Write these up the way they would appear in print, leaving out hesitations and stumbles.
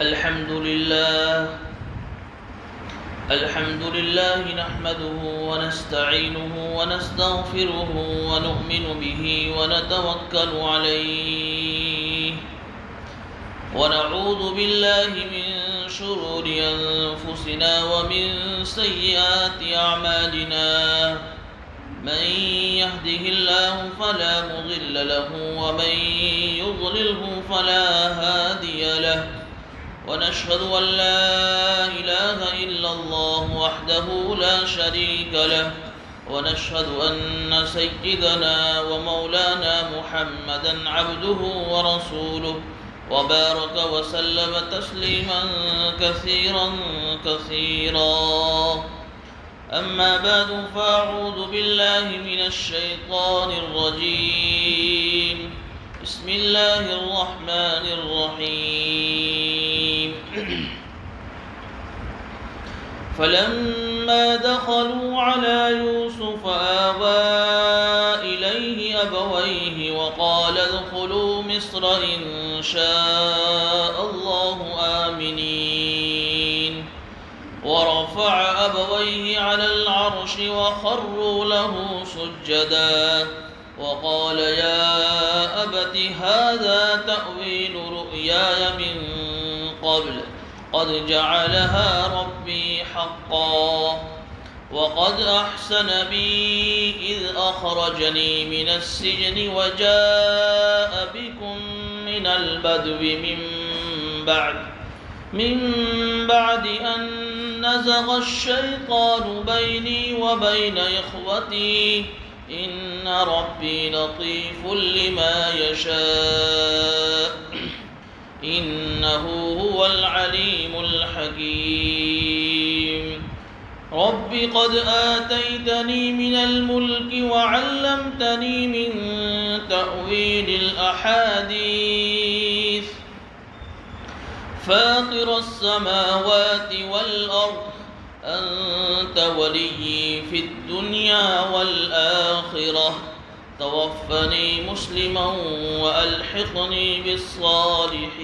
الحمد لله نحمده ونستعينه ونستغفره ونؤمن به ونتوكل عليه ونعوذ بالله من شرور أنفسنا ومن سيئات أعمالنا من يهده الله فلا مضل له ومن يضلله فلا هادي له ونشهد أن لا إله إلا الله وحده لا شريك له ونشهد أن سيدنا ومولانا محمدا عبده ورسوله وبارك وسلم تسليما كثيرا أما بعد فأعوذ بالله من الشيطان الرجيم بسم الله الرحمن الرحيم فلما دخلوا على يوسف آوى إليه أبويه وقال ادخلوا مصر إن شاء الله آمنين ورفع أبويه على العرش وخروا له سجدا وقال يا أبت هذا تأويل رؤياي من قبل قد جعلها ربي حقا وقد أحسن بي إذ أخرجني من السجن وجاء بكم من البدو من بعد أن نزغ الشيطان بيني وبين إخوتي إن ربي لطيف لما يشاء إنه هو العليم الحكيم رب قد آتيتني من الملك وعلمتني من تأويل الأحاديث فاطر السماوات والأرض أنت ولي في الدنيا والآخرة توفني مسلما وألحقني بالصالحين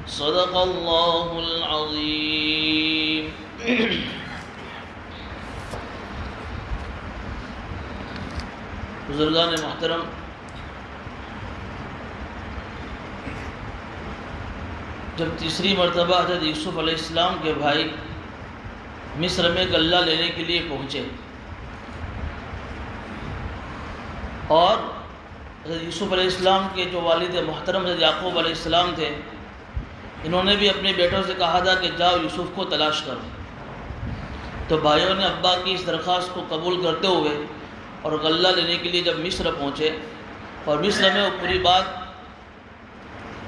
صدق الله العظيم. بزرگان محترم، جب تیسری مرتبہ حضرت یوسف علیہ السلام کے بھائی مصر میں غلہ لینے کے لیے پہنچے اور حضرت یوسف علیہ السلام کے جو والد محترم حضرت یعقوب علیہ السلام تھے، انہوں نے بھی اپنے بیٹوں سے کہا تھا کہ جاؤ یوسف کو تلاش کرو. تو بھائیوں نے ابا کی اس درخواست کو قبول کرتے ہوئے اور غلہ لینے کے لیے جب مصر پہنچے، اور مصر میں وہ پوری بات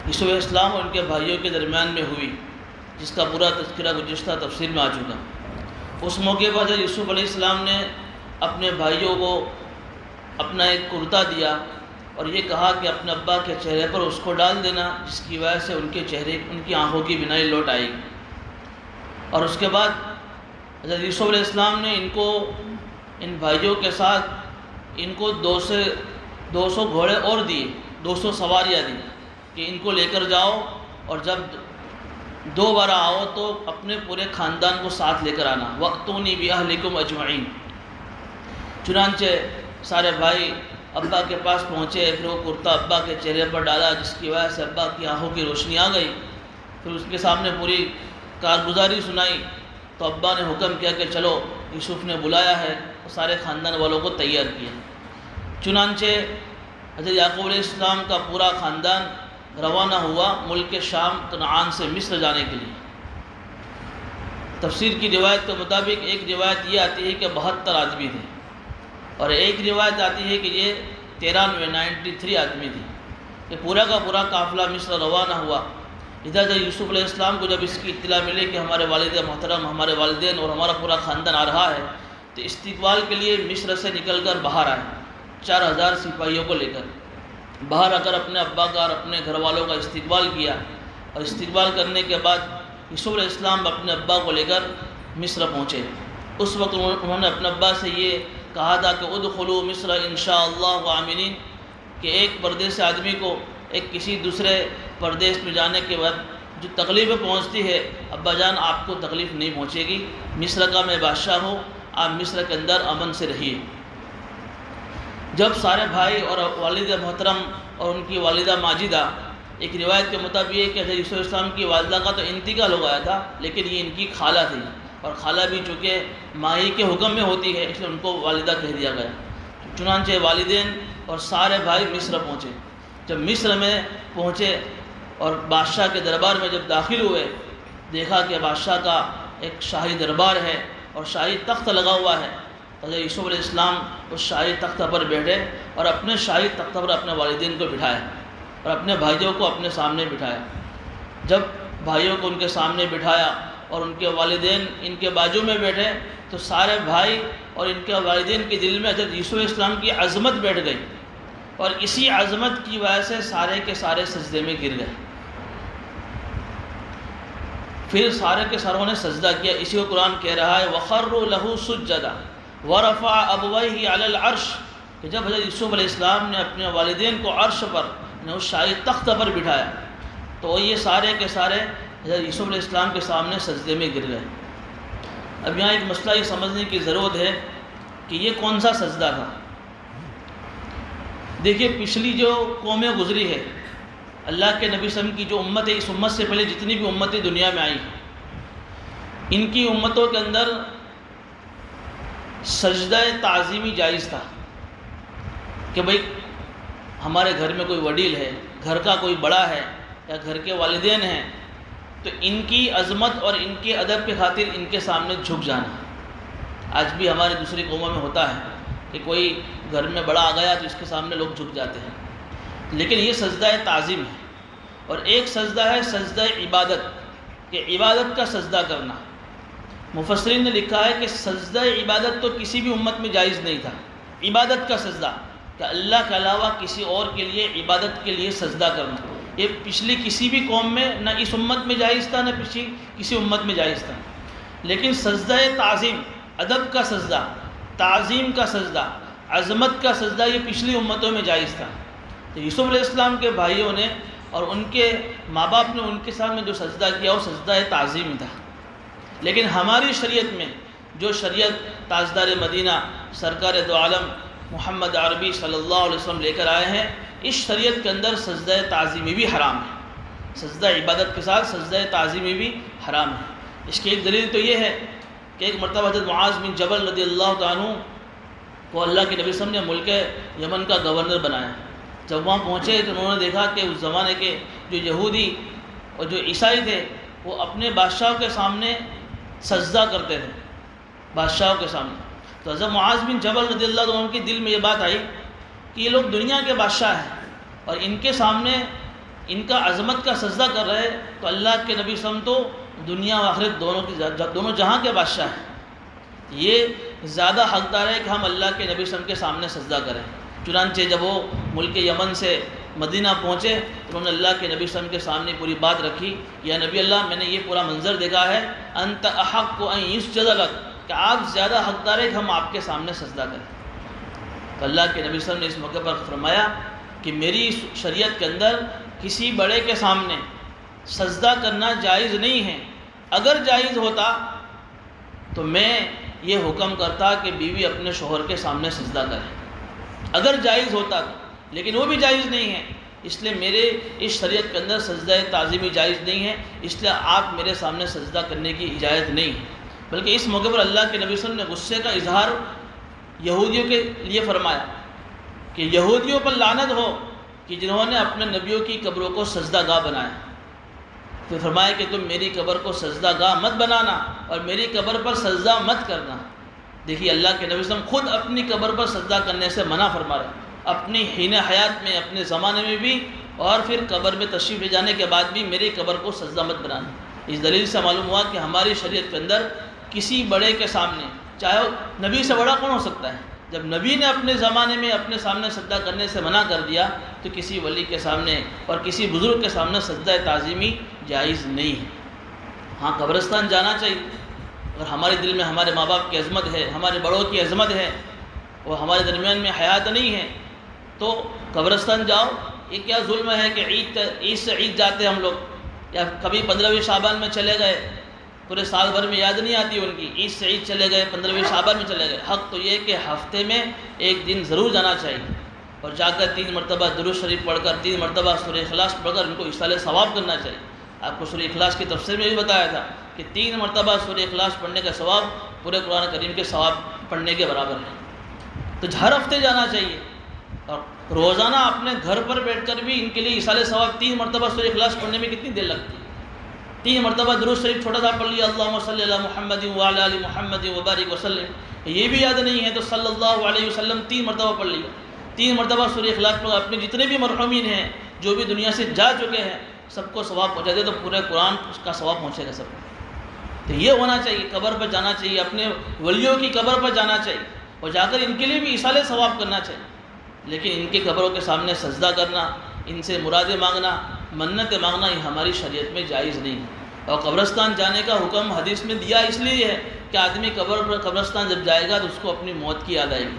یوسف علیہ السلام اور ان کے بھائیوں کے درمیان میں ہوئی، جس کا پورا تذکرہ گزشتہ تفسیر میں آ چکا. اس موقع پر حضرت یوسف علیہ السلام نے اپنے بھائیوں کو اپنا ایک کرتا دیا اور یہ کہا کہ اپنے ابا کے چہرے پر اس کو ڈال دینا، جس کی وجہ سے ان کی آنکھوں کی بینائی لوٹ آئے گی. اور اس کے بعد حضرت یوسف علیہ السلام نے ان بھائیوں کے ساتھ ان کو 200 گھوڑے اور دیے، 200 سواریاں دی کہ ان کو لے کر جاؤ اور جب دوبارہ آؤ تو اپنے پورے خاندان کو ساتھ لے کر آنا. وَأْتُونِي بِأَهْلِكُمْ أَجْمَعِينَ. چنانچہ سارے بھائی ابا کے پاس پہنچے، پھر وہ کرتا ابا کے چہرے پر ڈالا، جس کی وجہ سے ابا کی آنکھوں کی روشنی آ گئی. پھر اس کے سامنے پوری کارگزاری سنائی تو ابا نے حکم کیا کہ چلو، یوسف نے بلایا ہے، اور سارے خاندان والوں کو تیار کیا. چنانچہ حضرت یعقوب علیہ السلام کا پورا خاندان روانہ ہوا ملک شام کنعان سے مصر جانے کے لیے. تفسیر کی روایت کے مطابق ایک روایت یہ آتی ہے کہ 72 آدمی تھے، اور ایک روایت آتی ہے کہ یہ 93 آدمی تھے. یہ پورا کا پورا قافلہ مصر روانہ ہوا. ادھر یوسف علیہ السلام کو جب اس کی اطلاع ملی کہ ہمارے والد محترم، ہمارے والدین اور ہمارا پورا خاندان آ رہا ہے، تو استقبال کے لیے مصر سے نکل کر باہر آئے 4000 سپاہیوں کو لے کر. باہر آ کر اپنے ابا کا اور اپنے گھر والوں کا استقبال کیا، اور استقبال کرنے کے بعد یوسف علیہ السلام اپنے ابا کو لے کر مصر پہنچے. اس وقت انہوں نے اپنے ابا سے یہ کہا تھا کہ ادخلوا مصر انشاءاللہ آمنین، کہ ایک پردیسی آدمی کو ایک کسی دوسرے پردیس میں جانے کے بعد جو تکلیفیں پہنچتی ہے، ابا جان آپ کو تکلیف نہیں پہنچے گی، مصر کا میں بادشاہ ہوں، آپ مصر کے اندر امن سے رہیے۔ جب سارے بھائی اور والد محترم اور ان کی والدہ ماجدہ، ایک روایت کے مطابق یہ کہ حضرت یوسف علیہ السلام کی والدہ کا تو انتقال ہو گیا تھا، لیکن یہ ان کی خالہ تھی، اور خالہ بھی چونکہ ماہی کے حکم میں ہوتی ہے اس لیے ان کو والدہ کہہ دیا گیا۔ چنانچہ والدین اور سارے بھائی مصر پہنچے۔ جب مصر میں پہنچے اور بادشاہ کے دربار میں جب داخل ہوئے، دیکھا کہ بادشاہ کا ایک شاہی دربار ہے اور شاہی تخت لگا ہوا ہے۔ حضرت یوسف علیہ السلام اس شاہی تخت پر بیٹھے اور اپنے شاہی تخت پر اپنے والدین کو بٹھائے اور اپنے بھائیوں کو اپنے سامنے بٹھایا۔ جب بھائیوں کو ان کے سامنے بٹھایا اور ان کے والدین ان کے بازو میں بیٹھے، تو سارے بھائی اور ان کے والدین کے دل میں حضرت یوسف علیہ السلام کی عظمت بیٹھ گئی، اور اسی عظمت کی وجہ سے سارے کے سارے سجدے میں گر گئے۔ پھر سارے کے ساروں نے سجدہ کیا۔ اسی کو قرآن کہہ رہا ہے وَخَرُّوا لَهُ سُجَّدًا وَرَفَعَ أَبْوَيْهِ عَلَى الْعَرْشِ، کہ جب حضرت یوسف علیہ السلام نے اپنے والدین کو عرش پر، اس شاہی تخت پر بٹھایا، تو یہ سارے کے سارے حضرت یوسف علیہ السلام کے سامنے سجدے میں گر گئے۔ اب یہاں ایک مسئلہ یہ سمجھنے کی ضرورت ہے کہ یہ کون سا سجدہ تھا۔ دیکھیے پچھلی جو قومیں گزری ہے، اللہ کے نبی صلی اللہ علیہ وسلم کی جو امت ہے، اس امت سے پہلے جتنی بھی امتیں دنیا میں آئی ہیں، ان کی امتوں کے اندر سجدہ تعظیمی جائز تھا کہ بھئی ہمارے گھر میں کوئی وڈیل ہے، گھر کا کوئی بڑا ہے یا گھر کے والدین ہیں، تو ان کی عظمت اور ان کے ادب کی خاطر ان کے سامنے جھک جانا۔ آج بھی ہمارے دوسری قوموں میں ہوتا ہے کہ کوئی گھر میں بڑا آ گیا تو اس کے سامنے لوگ جھک جاتے ہیں، لیکن یہ سجدہ تعظیم ہے۔ اور ایک سجدہ ہے سجدہ عبادت، کہ عبادت کا سجدہ کرنا۔ مفسرین نے لکھا ہے کہ سجدہ عبادت تو کسی بھی امت میں جائز نہیں تھا۔ عبادت کا سجدہ کہ اللہ کے علاوہ کسی اور کے لیے عبادت کے لیے سجدہ کرنا، یہ پچھلی کسی بھی قوم میں نہ اس امت میں جائز تھا، نہ پچھلی کسی امت میں جائز تھا۔ لیکن سجدہ تعظیم، ادب کا سجدہ، تعظیم کا سجدہ، عظمت کا سجدہ، یہ پچھلی امتوں میں جائز تھا۔ تو یوسف علیہ السلام کے بھائیوں نے اور ان کے ماں باپ نے ان کے سامنے جو سجدہ کیا وہ سجدہ تعظیم تھا۔ لیکن ہماری شریعت میں جو شریعت تاجدار مدینہ سرکار دو عالم محمد عربی صلی اللہ علیہ وسلم لے کر آئے ہیں، اس شریعت کے اندر سجدہ تعظیمی بھی حرام ہے۔ سجدہ عبادت کے ساتھ سجدہ تعظیمی بھی حرام ہے۔ اس کی ایک دلیل تو یہ ہے کہ ایک مرتبہ حضرت معاذ بن جبل رضی اللہ تعالیٰ عنہ کو اللہ کے نبی صلی اللہ علیہ وسلم نے ملک یمن کا گورنر بنایا۔ جب وہاں پہنچے تو انہوں نے دیکھا کہ اس زمانے کے جو یہودی اور جو عیسائی تھے وہ اپنے بادشاہوں کے سامنے سجدہ کرتے تھے، بادشاہوں کے سامنے۔ تو حضرت معاذ بن جبل رضی اللہ عنہ کے دل میں یہ بات آئی کہ یہ لوگ دنیا کے بادشاہ ہیں اور ان کے سامنے ان کا عظمت کا سجدہ کر رہے، تو اللہ کے نبی صلی اللہ علیہ وسلم تو دنیا و آخرت دونوں جہاں کے بادشاہ ہیں، یہ زیادہ حقدار ہے کہ ہم اللہ کے نبی صلی اللہ علیہ وسلم کے سامنے سجدہ کریں۔ چنانچہ جب وہ ملک یمن سے مدینہ پہنچے تو انہوں نے اللہ کے نبی صلی اللہ علیہ وسلم کے سامنے پوری بات رکھی، یا نبی اللہ میں نے یہ پورا منظر دیکھا ہے، انت احق ان یسجد لک، کہ آپ زیادہ حقدار ہے کہ ہم آپ کے سامنے سجدہ کریں۔ تو اللہ کے نبی صلی اللہ علیہ وسلم نے اس موقع پر فرمایا کہ میری شریعت کے اندر کسی بڑے کے سامنے سجدہ کرنا جائز نہیں ہے، اگر جائز ہوتا تو میں یہ حکم کرتا کہ بیوی اپنے شوہر کے سامنے سجدہ کرے، اگر جائز ہوتا، لیکن وہ بھی جائز نہیں ہے، اس لیے میرے اس شریعت کے اندر سجدہ تعظیمی جائز نہیں ہے، اس لیے آپ میرے سامنے سجدہ کرنے کی اجازت نہیں ہے۔ بلکہ اس موقع پر اللہ کے نبی صلی اللہ علیہ وسلم نے غصے کا اظہار یہودیوں کے لیے فرمایا کہ یہودیوں پر لعنت ہو کہ جنہوں نے اپنے نبیوں کی قبروں کو سجدہ گاہ بنایا۔ پھر فرمایا کہ تم میری قبر کو سجدہ گاہ مت بنانا اور میری قبر پر سجدہ مت کرنا۔ دیکھیے اللہ کے نبی صلی اللہ علیہ وسلم خود اپنی قبر پر سجدہ کرنے سے منع فرما رہے ہیں، اپنی حین حیات میں، اپنے زمانے میں بھی، اور پھر قبر میں تشریف لے جانے کے بعد بھی میری قبر کو سجدہ مت بنانا۔ اس دلیل سے معلوم ہوا کہ ہماری شریعت کے اندر کسی بڑے کے سامنے، چاہے نبی سے بڑا کون ہو سکتا ہے، جب نبی نے اپنے زمانے میں اپنے سامنے سجدہ کرنے سے منع کر دیا تو کسی ولی کے سامنے اور کسی بزرگ کے سامنے سجدہ تعظیمی جائز نہیں ہے۔ ہاں قبرستان جانا چاہیے، اگر ہمارے دل میں ہمارے ماں باپ کی عظمت ہے، ہمارے بڑوں کی عظمت ہے اور ہمارے درمیان میں حیات نہیں ہے تو قبرستان جاؤ، یہ کیا ظلم ہے کہ عید سے عید جاتے ہیں ہم لوگ، یا کبھی 15ویں شعبان میں چلے گئے، پورے سال بھر میں یاد نہیں آتی ان کی، عید سے عید چلے گئے، 15ویں شعبان میں چلے گئے۔ حق تو یہ کہ ہفتے میں ایک دن ضرور جانا چاہیے، اور جا کر 3 مرتبہ درود شریف پڑھ کر، 3 مرتبہ سورہ اخلاص پڑھ کر ان کو ایصال ثواب کرنا چاہیے۔ آپ کو سورہ اخلاص کی تفسیر میں بھی بتایا تھا کہ 3 مرتبہ سورہ اخلاص پڑھنے کا ثواب پورے قرآن کریم کے ثواب پڑھنے کے برابر ہے۔ تو ہر ہفتے جانا چاہیے، اور روزانہ اپنے گھر پر بیٹھ کر بھی ان کے لیے ایصال ثواب 3 مرتبہ سورہ اخلاص پڑھنے میں کتنی دیر لگتی ہے؟ 3 مرتبہ درود شریف چھوٹا سا پڑھ لیا، اللہم صلی علی محمد وعلی آل محمد وبارک وسلم، یہ بھی یاد نہیں ہے تو صلی اللہ علیہ وسلم 3 مرتبہ پڑھ لیا، 3 مرتبہ سورہ اخلاص پڑھ، اپنے جتنے بھی مرحومین ہیں جو بھی دنیا سے جا چکے ہیں سب کو ثواب پہنچا دے، تو پورے قرآن اس کا ثواب پہنچے گا سب کو۔ تو یہ ہونا چاہیے، قبر پر جانا چاہیے، اپنے ولیوں کی قبر پر جانا چاہیے، اور جا کر ان کے لیے بھی ایصال ثواب کرنا چاہیے۔ لیکن ان کے قبروں کے سامنے سجدہ کرنا، ان سے مرادیں مانگنا، منتیں مانگنا، یہ ہماری شریعت میں جائز نہیں ہے۔ اور قبرستان جانے کا حکم حدیث میں دیا اس لیے ہے کہ آدمی قبرستان جب جائے گا تو اس کو اپنی موت کی یاد آئے گی۔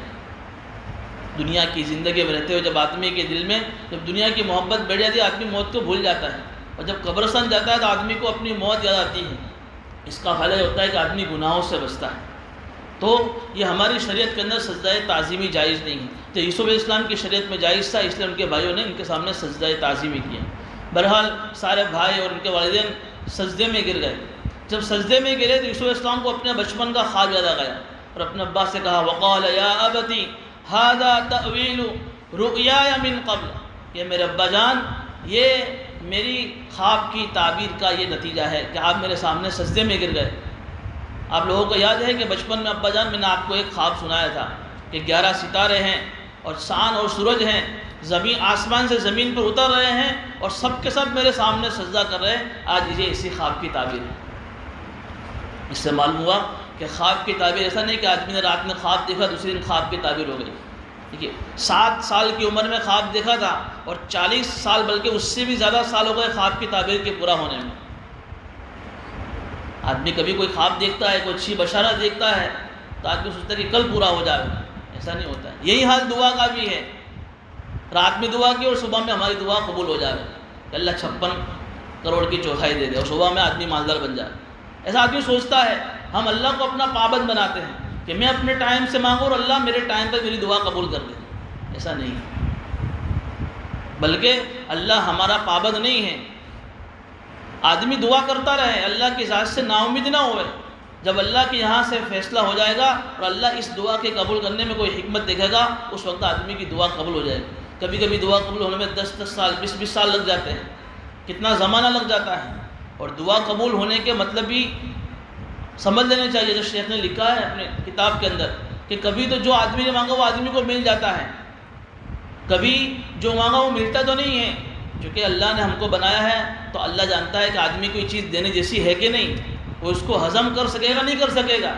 دنیا کی زندگی میں رہتے ہوئے جب آدمی کے دل میں جب دنیا کی محبت بیٹھ جاتی ہے، آدمی موت کو بھول جاتا ہے، اور جب قبرستان جاتا ہے تو آدمی کو اپنی موت یاد آتی ہے۔ اس کا فائدہ یہ ہوتا ہے کہ آدمی گناہوں سے بچتا ہے۔ تو یہ ہماری شریعت کے اندر سجدہ تعظیمی جائز نہیں ہے۔ تو یوسف علیہ السلام کی شریعت میں جائز تھا، اس لیے ان کے بھائیوں نے ان کے سامنے سجدہ تعظیمی کیا۔ بہرحال سارے بھائی اور ان کے والدین سجدے میں گر گئے۔ جب سجدے میں گرے تو یوسف علیہ السلام کو اپنے بچپن کا خواب یاد آ گیا، اور اپنے ابا سے کہا وقال یا ابتی ھذا تأویل رؤیای من قبل، کہ میرے ابا جان یہ میری خواب کی تعبیر کا یہ نتیجہ ہے کہ آپ میرے سامنے سجدے میں گر گئے۔ آپ لوگوں کو یاد ہے کہ بچپن میں ابا جان میں نے آپ کو ایک خواب سنایا تھا کہ 11 ستارے ہیں اور چاند اور سورج ہیں، زمین آسمان سے زمین پر اتر رہے ہیں اور سب کے سب میرے سامنے سجدہ کر رہے ہیں۔ آج یہ اسی خواب کی تعبیر ہے۔ اس سے معلوم ہوا کہ خواب کی تعبیر ایسا نہیں کہ آدمی نے رات میں خواب دیکھا دوسرے دن خواب کی تعبیر ہو گئی۔ دیکھیے 7 سال کی عمر میں خواب دیکھا تھا، اور 40 سال بلکہ اس سے بھی زیادہ سال ہو گئے خواب کی تعبیر کے پورا ہونے میں۔ آدمی کبھی کوئی خواب دیکھتا ہے، کوئی اچھی بشارت دیکھتا ہے تو آدمی سوچتا ہے کہ کل پورا ہو جائے، ایسا نہیں ہوتا ہے۔ یہی حال دعا کا بھی ہے، رات میں دعا کی اور صبح میں ہماری دعا قبول ہو جائے کہ اللہ 56 کروڑ کی چوتھائی دے دے، اور صبح میں آدمی مالدار بن جائے۔ ایسا آدمی سوچتا ہے۔ ہم اللہ کو اپنا پابند بناتے ہیں کہ میں اپنے ٹائم سے مانگوں اور اللہ میرے ٹائم پر میری دعا قبول کر دے، ایسا نہیں ہے، بلکہ اللہ ہمارا پابند نہیں ہے۔ آدمی دعا کرتا رہے، اللہ کی ذات سے نا امید نہ ہوئے۔ جب اللہ کے یہاں سے فیصلہ ہو جائے گا اور اللہ اس دعا کے قبول کرنے میں کوئی حکمت دیکھے گا، اس وقت آدمی کی دعا قبول ہو جائے گی۔ کبھی کبھی دعا قبول ہونے میں 10 سال 20 سال لگ جاتے ہیں، کتنا زمانہ لگ جاتا ہے۔ اور دعا قبول ہونے کے مطلب بھی سمجھ لینے چاہیے، جو شیخ نے لکھا ہے اپنے کتاب کے اندر کہ کبھی تو جو آدمی نے مانگا وہ آدمی کو مل جاتا ہے، کبھی جو مانگا وہ ملتا تو نہیں ہے۔ چونکہ اللہ نے ہم کو بنایا ہے تو اللہ جانتا ہے کہ آدمی کوئی چیز دینے جیسی ہے کہ نہیں، وہ اس کو ہضم کر سکے گا نہیں کر سکے گا۔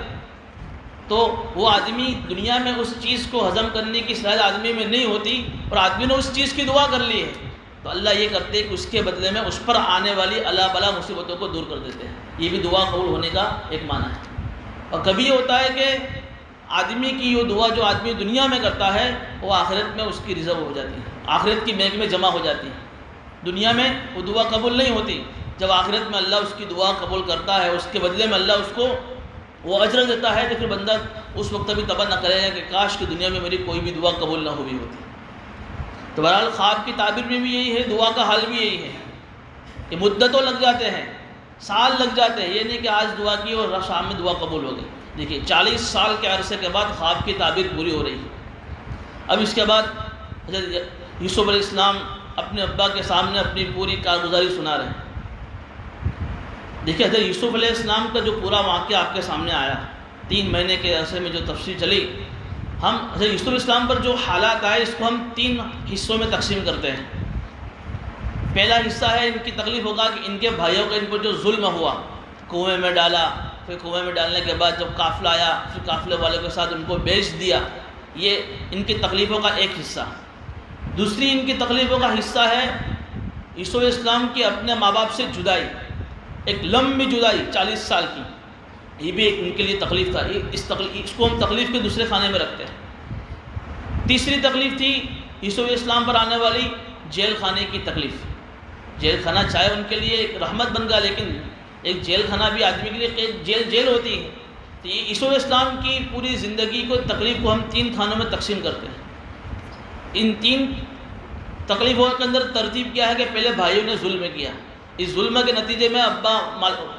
تو وہ آدمی دنیا میں اس چیز کو ہضم کرنے کی صلاحیت آدمی میں نہیں ہوتی، اور آدمی نے اس چیز کی دعا کر لی ہے تو اللہ یہ کرتے ہیں کہ اس کے بدلے میں اس پر آنے والی اللہ بلا مصیبتوں کو دور کر دیتے ہیں۔ یہ بھی دعا قبول ہونے کا ایک معنی ہے۔ اور کبھی یہ ہوتا ہے کہ آدمی کی وہ دعا جو آدمی دنیا میں کرتا ہے وہ آخرت میں اس کی ریزرو ہو جاتی ہے، آخرت کی بینک میں جمع ہو جاتی ہے۔ دنیا میں وہ دعا قبول نہیں ہوتی، جب آخرت میں اللہ اس کی دعا قبول کرتا ہے، اس کے بدلے میں اللہ اس کو وہ اجر دیتا ہے، تو پھر بندہ اس وقت بھی توبہ نہ کرے گا کہ کاش کہ دنیا میں میری کوئی بھی دعا قبول نہ ہوئی ہوتی۔ تو بہرحال خواب کی تعبیر میں بھی یہی ہے، دعا کا حال بھی یہی ہے کہ مدتوں لگ جاتے ہیں، سال لگ جاتے ہیں۔ یہ نہیں کہ آج دعا کی اور شام میں دعا قبول ہو گئی۔ دیکھیے 40 سال کے عرصے کے بعد خواب کی تعبیر پوری ہو رہی ہے۔ اب اس کے بعد حضرت یوسف علیہ السلام اپنے ابا کے سامنے اپنی پوری کارگزاری سنا رہے ہیں۔ دیکھیے حضرت یوسف علیہ السلام کا جو پورا واقعہ آپ کے سامنے آیا، 3 مہینے کے عرصے میں جو تفصیل چلی، ہم حضرت یوسف علیہ السلام پر جو حالات آئے اس کو ہم 3 حصوں میں تقسیم کرتے ہیں۔ پہلا حصہ ہے ان کی تکلیف ہوگا کہ ان کے بھائیوں کا ان پر جو ظلم ہوا، کنویں میں ڈالا، پھر کنویں میں ڈالنے کے بعد جب قافلہ آیا پھر قافلے والے کے ساتھ ان کو بیچ دیا، یہ ان کی تکلیفوں کا ایک حصہ۔ دوسری ان کی تکلیفوں کا حصہ ہے یوسف علیہ السلام کی اپنے ماں باپ سے جدائی، ایک لمبی جدائی 40 سال کی، یہ بھی ایک ان کے لیے تکلیف تھا۔ اس کو ہم تکلیف کے دوسرے خانے میں رکھتے ہیں۔ تیسری تکلیف تھی یوسف علیہ السلام پر آنے والی جیل خانے کی تکلیف. جیل خانہ چاہے ان کے لیے ایک رحمت بن گیا، لیکن ایک جیل خانہ بھی آدمی کے لیے جیل ہوتی ہے. تو یہ عیسیٰ علیہ السلام کی پوری زندگی کو تکلیف کو ہم 3 خانوں میں تقسیم کرتے ہیں. ان 3 تکلیفوں کے اندر ترتیب کیا ہے کہ پہلے بھائیوں نے ظلم کیا، اس ظلم کے نتیجے میں ابا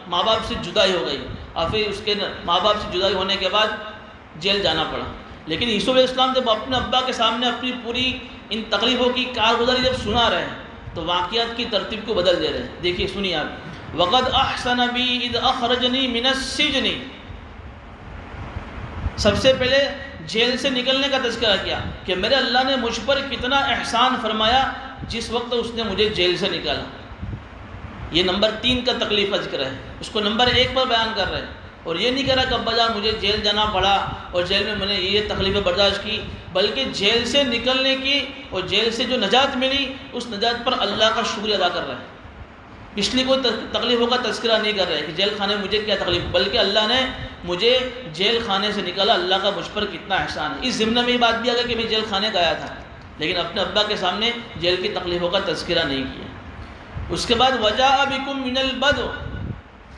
ماں باپ سے جدائی ہو گئی، اور پھر اس کے ماں باپ سے جدائی ہونے کے بعد جیل جانا پڑا. لیکن عیسیٰ علیہ السلام جب اپنے ابا کے سامنے اپنی پوری ان تکلیفوں کی کارگزاری جب سنا رہے ہیں تو واقعات کی ترتیب کو بدل دے رہے ہیں. دیکھیے سنیے آپ. وَقَدْ أَحْسَنَ بِي إِذْ أَخْرَجَنِي مِنَ السِّجْنِ. سب سے پہلے جیل سے نکلنے کا تذکرہ کیا کہ میرے اللہ نے مجھ پر کتنا احسان فرمایا جس وقت اس نے مجھے جیل سے نکالا. یہ نمبر 3 کا تکلیف کا ذکر ہے، اس کو نمبر 1 پر بیان کر رہے ہیں. اور یہ نہیں کہہ رہا کہ ابا جان مجھے جیل جانا پڑا اور جیل میں نے یہ تکلیفیں برداشت کی، بلکہ جیل سے نکلنے کی اور جیل سے جو نجات ملی اس نجات پر اللہ کا شکریہ ادا کر رہے ہیں. پچھلی کوئی تکلیفوں کا تذکرہ نہیں کر رہے کہ جیل خانے میں مجھے کیا تکلیف، بلکہ اللہ نے مجھے جیل خانے سے نکالا، اللہ کا مجھ پر کتنا احسان ہے. اس ضمن میں یہ بات بھی آ گئی کہ میں جیل خانے گیا تھا، لیکن اپنے ابا کے سامنے جیل کی تکلیفوں کا تذکرہ نہیں کیا. اس کے بعد وجاء بکم من البدو،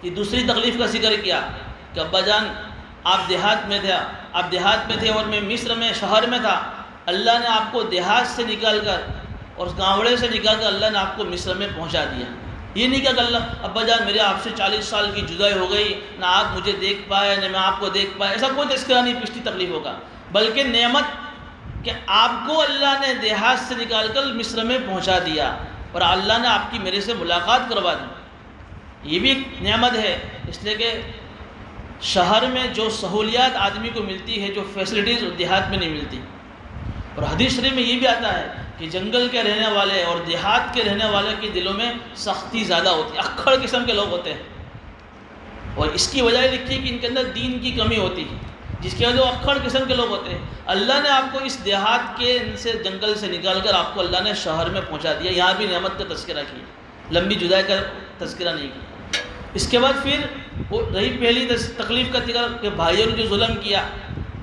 یہ دوسری تکلیف کا ذکر کیا کہ ابا جان آپ دیہات میں تھے اور میں مصر میں شہر میں تھا. اللہ نے آپ کو دیہات سے نکال کر اور اس گاؤڑے سے نکال کر اللہ نے آپ کو مصر میں پہنچا دیا. یہ نہیں کہا کہ اللہ ابا جان میرے آپ سے 40 سال کی جدائی ہو گئی، نہ آپ مجھے دیکھ پائے نہ میں آپ کو دیکھ پائے، ایسا کوئی تذکرہ نہیں پچھلی تکلیفوں کا، بلکہ نعمت کہ آپ کو اللہ نے دیہات سے نکال کر مصر میں پہنچا دیا اور اللہ نے آپ کی میرے سے ملاقات کروا دی. یہ بھی ایک نعمت ہے، اس لیے کہ شہر میں جو سہولیات آدمی کو ملتی ہے، جو فیسلٹیز دیہات میں نہیں ملتی. اور حدیث شریف میں یہ بھی آتا ہے کہ جنگل کے رہنے والے اور دیہات کے رہنے والے کے دلوں میں سختی زیادہ ہوتی ہے، اکھڑ قسم کے لوگ ہوتے ہیں. اور اس کی وجہ لکھی کہ ان کے اندر دین کی کمی ہوتی ہے، جس کی وجہ سے اکھڑ قسم کے لوگ ہوتے ہیں. اللہ نے آپ کو اس دیہات کے ان سے جنگل سے نکال کر آپ کو اللہ نے شہر میں پہنچا دیا. یہاں بھی نعمت کا تذکرہ کیا، لمبی جدائی کا تذکرہ نہیں کیا. اس کے بعد پھر وہ رہی پہلی تکلیف کا ذکر کہ بھائیوں نے جو ظلم کیا،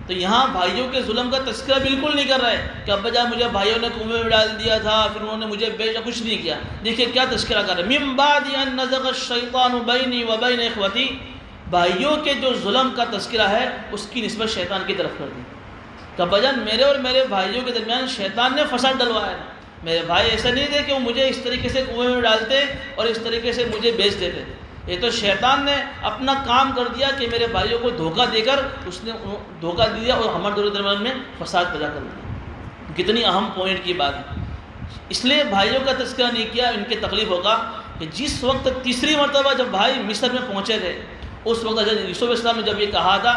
تو یہاں بھائیوں کے ظلم کا تذکرہ بالکل نہیں کر رہا ہے کہ ابا جان مجھے بھائیوں نے کنویں میں ڈال دیا تھا پھر انہوں نے مجھے بیچا، کچھ نہیں کیا. دیکھیے کیا تذکرہ کر رہے ہیں. من بعد ان نزغ الشیطان بینی و بین اخوتی، بھائیوں کے جو ظلم کا تذکرہ ہے اس کی نسبت شیطان کی طرف کر دی کہ ابا جان میرے اور میرے بھائیوں کے درمیان شیطان نے فساد ڈلوایا ہے. میرے بھائی ایسا نہیں تھے کہ وہ مجھے اس طریقے سے کنویں میں ڈالتے اور اس طریقے سے مجھے بیچ دیتے. یہ تو شیطان نے اپنا کام کر دیا کہ میرے بھائیوں کو دھوکہ دے کر اس نے دھوکہ دیا اور ہمارے دونوں درمیان میں فساد پیدا کر دیا. کتنی اہم پوائنٹ کی بات ہے. اس لیے بھائیوں کا تذکرہ نہیں کیا ان کے تکلیف ہوگا کہ جس وقت تیسری مرتبہ جب بھائی مصر میں پہنچے تھے اس وقت حضرت یوسف علیہ السلام نے جب یہ کہا تھا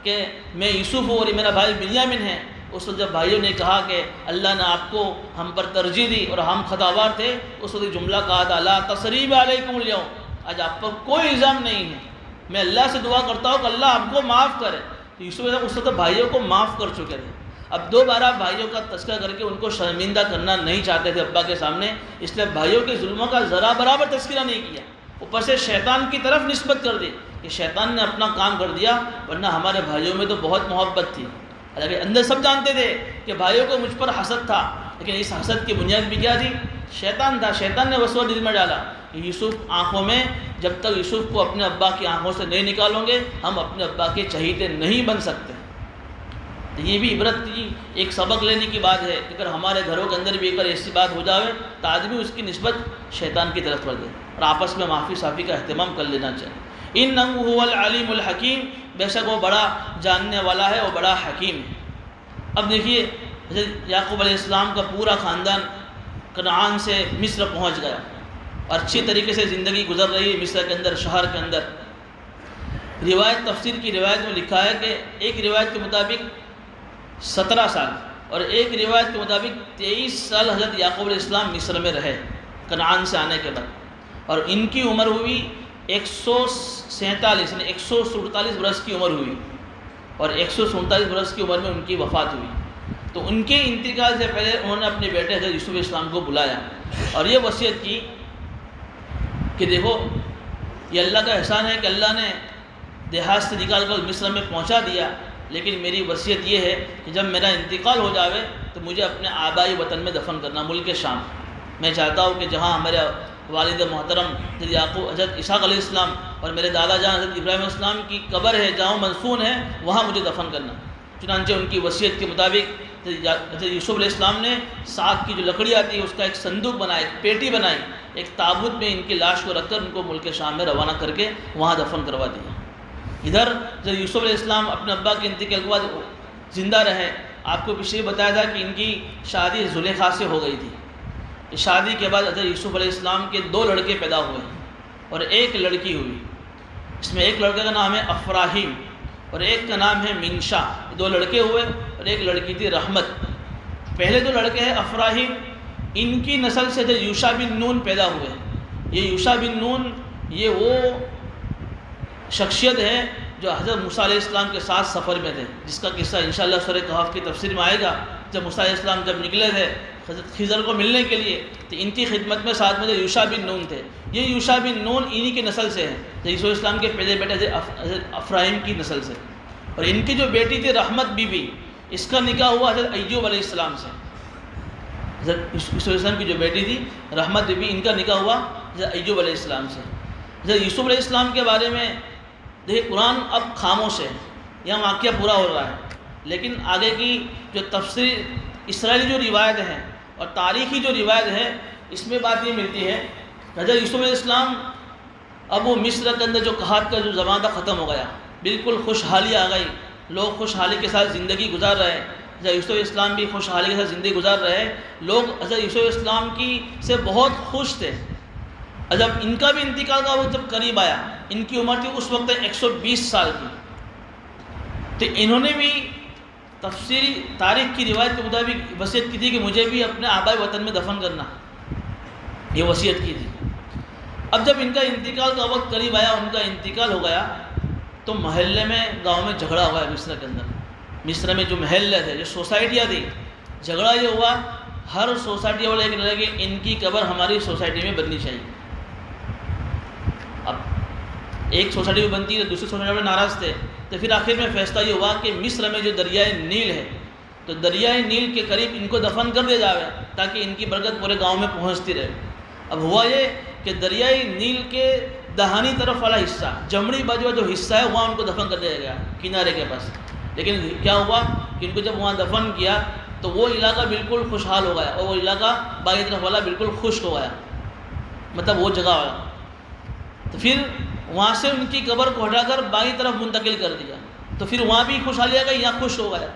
کہ میں یوسف ہوں اور یہ میرا بھائی بنیامین ہے، اس وقت جب بھائیوں نے کہا کہ اللہ نے آپ کو ہم پر ترجیح دی اور ہم خطاوار تھے، اس وقت جملہ کہا تھا لا تثریب علیکم اليوم، آج آپ پر کوئی الزام نہیں ہے. میں اللہ سے دعا کرتا ہوں کہ اللہ آپ کو معاف کرے. تو یوسف علیہ السلام اس وقت بھائیوں کو معاف کر چکے تھے. اب دوبارہ بھائیوں کا تذکرہ کر کے ان کو شرمندہ کرنا نہیں چاہتے تھے ابا کے سامنے، اس لیے بھائیوں کے ظلموں کا ذرا برابر تذکرہ نہیں کیا. اوپر سے شیطان کی طرف نسبت کر دی کہ شیطان نے اپنا کام کر دیا، ورنہ ہمارے بھائیوں میں تو بہت محبت تھی. حالانکہ اندر سب جانتے تھے کہ بھائیوں کو مجھ پر حسد تھا، لیکن اس حسد کی بنیاد بھی کیا تھی؟ شیطان تھا. شیطان نے وسوسہ دل میں ڈالا کہ یوسف آنکھوں میں، جب تک یوسف کو اپنے ابا کی آنکھوں سے نہیں نکالیں گے ہم اپنے ابا کے چہیتے نہیں بن سکتے. تو یہ بھی عبرت کی ایک سبق لینے کی بات ہے کہ اگر ہمارے گھروں کے اندر بھی اگر ایسی بات ہو جائے تو آدمی اس کی نسبت شیطان کی طرف کر دے اور آپس میں معافی صافی کا اہتمام کر لینا چاہیے. انہ هو العلیم الحکیم، بے شک وہ بڑا جاننے والا ہے، وہ بڑا حکیم ہے. اب دیکھیے حضرت یعقوب علیہ السلام کا پورا خاندان کنعان سے مصر پہنچ گیا اور اچھی طریقے سے زندگی گزر رہی ہے مصر کے اندر، شہر کے اندر. روایت تفسیر کی روایت میں لکھا ہے کہ ایک روایت کے مطابق 17 سال اور ایک روایت کے مطابق 23 سال حضرت یعقوب علیہ السلام مصر میں رہے کنعان سے آنے کے بعد، اور ان کی عمر ہوئی 147 یعنی 147 برس کی عمر ہوئی اور 147 برس کی عمر میں ان کی وفات ہوئی. تو ان کے انتقال سے پہلے انہوں نے اپنے بیٹے حضرت یوسف علیہ السلام کو بلایا اور یہ وصیت کی کہ دیکھو یہ اللہ کا احسان ہے کہ اللہ نے دیہات سے نکال کر مصر میں پہنچا دیا، لیکن میری وصیت یہ ہے کہ جب میرا انتقال ہو جاوے تو مجھے اپنے آبائی وطن میں دفن کرنا، ملک شام. میں چاہتا ہوں کہ جہاں ہمارے والد محترم حضرت یعقوب حضرت اسحاق علیہ السلام اور میرے دادا جان حضرت ابراہیم علیہ السلام کی قبر ہے جہاں مدفون ہے وہاں مجھے دفن کرنا۔ چنانچہ ان کی وصیت کے مطابق حضرت یوسف علیہ السلام نے ساگ کی جو لکڑی آتی ہے اس کا ایک صندوق بنایا، ایک پیٹی بنائی، ایک تابوت میں ان کی لاش کو رکھ کر ان کو ملک شام میں روانہ کر کے وہاں دفن کروا دیا۔ ادھر حضرت یوسف علیہ السلام اپنے ابا کے انتقال کے بعد زندہ رہے۔ آپ کو پچھلے بتایا تھا کہ ان کی شادی زلیخا سے ہو گئی تھی۔ شادی کے بعد حضرت یوسف علیہ السلام کے 2 لڑکے پیدا ہوئے اور 1 لڑکی ہوئی۔ اس میں ایک لڑکے کا نام ہے افراہیم اور ایک کا نام ہے منشا۔ 2 لڑکے ہوئے اور ایک لڑکی تھی رحمت۔ پہلے 2 لڑکے ہیں افراہیم، ان کی نسل سے حضرت یوشع بن نون پیدا ہوئے۔ یہ یوشع بن نون یہ وہ شخصیت ہے جو حضرت موسیٰ علیہ السلام کے ساتھ سفر میں تھے، جس کا قصہ انشاءاللہ سورہ کہف کی تفسیر میں آئے گا۔ جب موسیٰ علیہ السلام جب نکلے تھے حضرت خضر کو ملنے کے لیے تو ان کی خدمت میں ساتھ میں یوشع بن نون تھے۔ یہ یوشع بن نون انہی کی نسل سے ہیں، یوسف علیہ السلام کے پہلے بیٹے حضرت افراہیم کی نسل سے۔ اور ان کی جو بیٹی تھی رحمت بی بی، اس کا نکاح ہوا حضرت ایوب علیہ السلام سے۔ حضرت یوسف علیہ السلام کی جو بیٹی تھی رحمت بی بی، ان کا نکاح ہوا حضرت ایوب علیہ السلام سے۔ حضرت یوسف علیہ السلام کے بارے میں دیکھیے قرآن اب خاموش ہے، یہاں واقعہ پورا ہو رہا ہے، لیکن آگے کی جو تفسیر اسرائیلی جو روایت ہیں اور تاریخی جو روایت ہے اس میں بات یہ ملتی ہے کہ حضرت یوسف علیہ السلام اب وہ مصر کے اندر جو قحط کا جو زمانہ تھا ختم ہو گیا، بالکل خوشحالی آ گئی، لوگ خوشحالی کے ساتھ زندگی گزار رہے۔ حضرت یوسف علیہ السلام بھی خوشحالی کے ساتھ زندگی گزار رہے، لوگ حضرت یوسف علیہ السلام کی سے بہت خوش تھے۔ جب ان کا بھی انتقال کا وقت جب قریب آیا، ان کی عمر تھی اس وقت 120 سال کی، تو انہوں نے بھی تفسیری تاریخ کی روایت کے مطابق وصیت کی تھی کہ مجھے بھی اپنے آبائی وطن میں دفن کرنا، یہ وصیت کی تھی۔ اب جب ان کا انتقال کا وقت قریب آیا، ان کا انتقال ہو گیا، تو محلے میں گاؤں میں جھگڑا ہوا ہے مصر کے اندر۔ مصر میں جو محلے تھے، جو سوسائٹیاں تھیں، جھگڑا یہ ہوا، ہر سوسائٹی والے کہنے لگے کہ ان کی قبر ہماری سوسائٹی میں بننی چاہیے۔ اب ایک سوسائٹی میں بنتی ہے تو دوسری سوسائٹی والے ناراض تھے، تو پھر آخر میں فیصلہ یہ ہوا کہ مصر میں جو دریائے نیل ہے، تو دریائے نیل کے قریب ان کو دفن کر دیا جاوے تاکہ ان کی برکت پورے گاؤں میں پہنچتی رہے۔ اب ہوا یہ کہ دریائے نیل کے دہانی طرف والا حصہ، جمڑی بازو جو حصہ ہے وہاں ان کو دفن کر دیا گیا کنارے کے پاس۔ لیکن کیا ہوا کہ ان کو جب وہاں دفن کیا تو وہ علاقہ بالکل خوشحال ہو گیا اور وہ علاقہ باقی طرف والا بالکل خشک ہو گیا، مطلب وہ جگہ والا۔ تو پھر وہاں سے ان کی قبر کو ہٹا کر باقی طرف منتقل کر دیا، تو پھر وہاں بھی خوشحالی آ گئی، یہاں خوش ہو گیا۔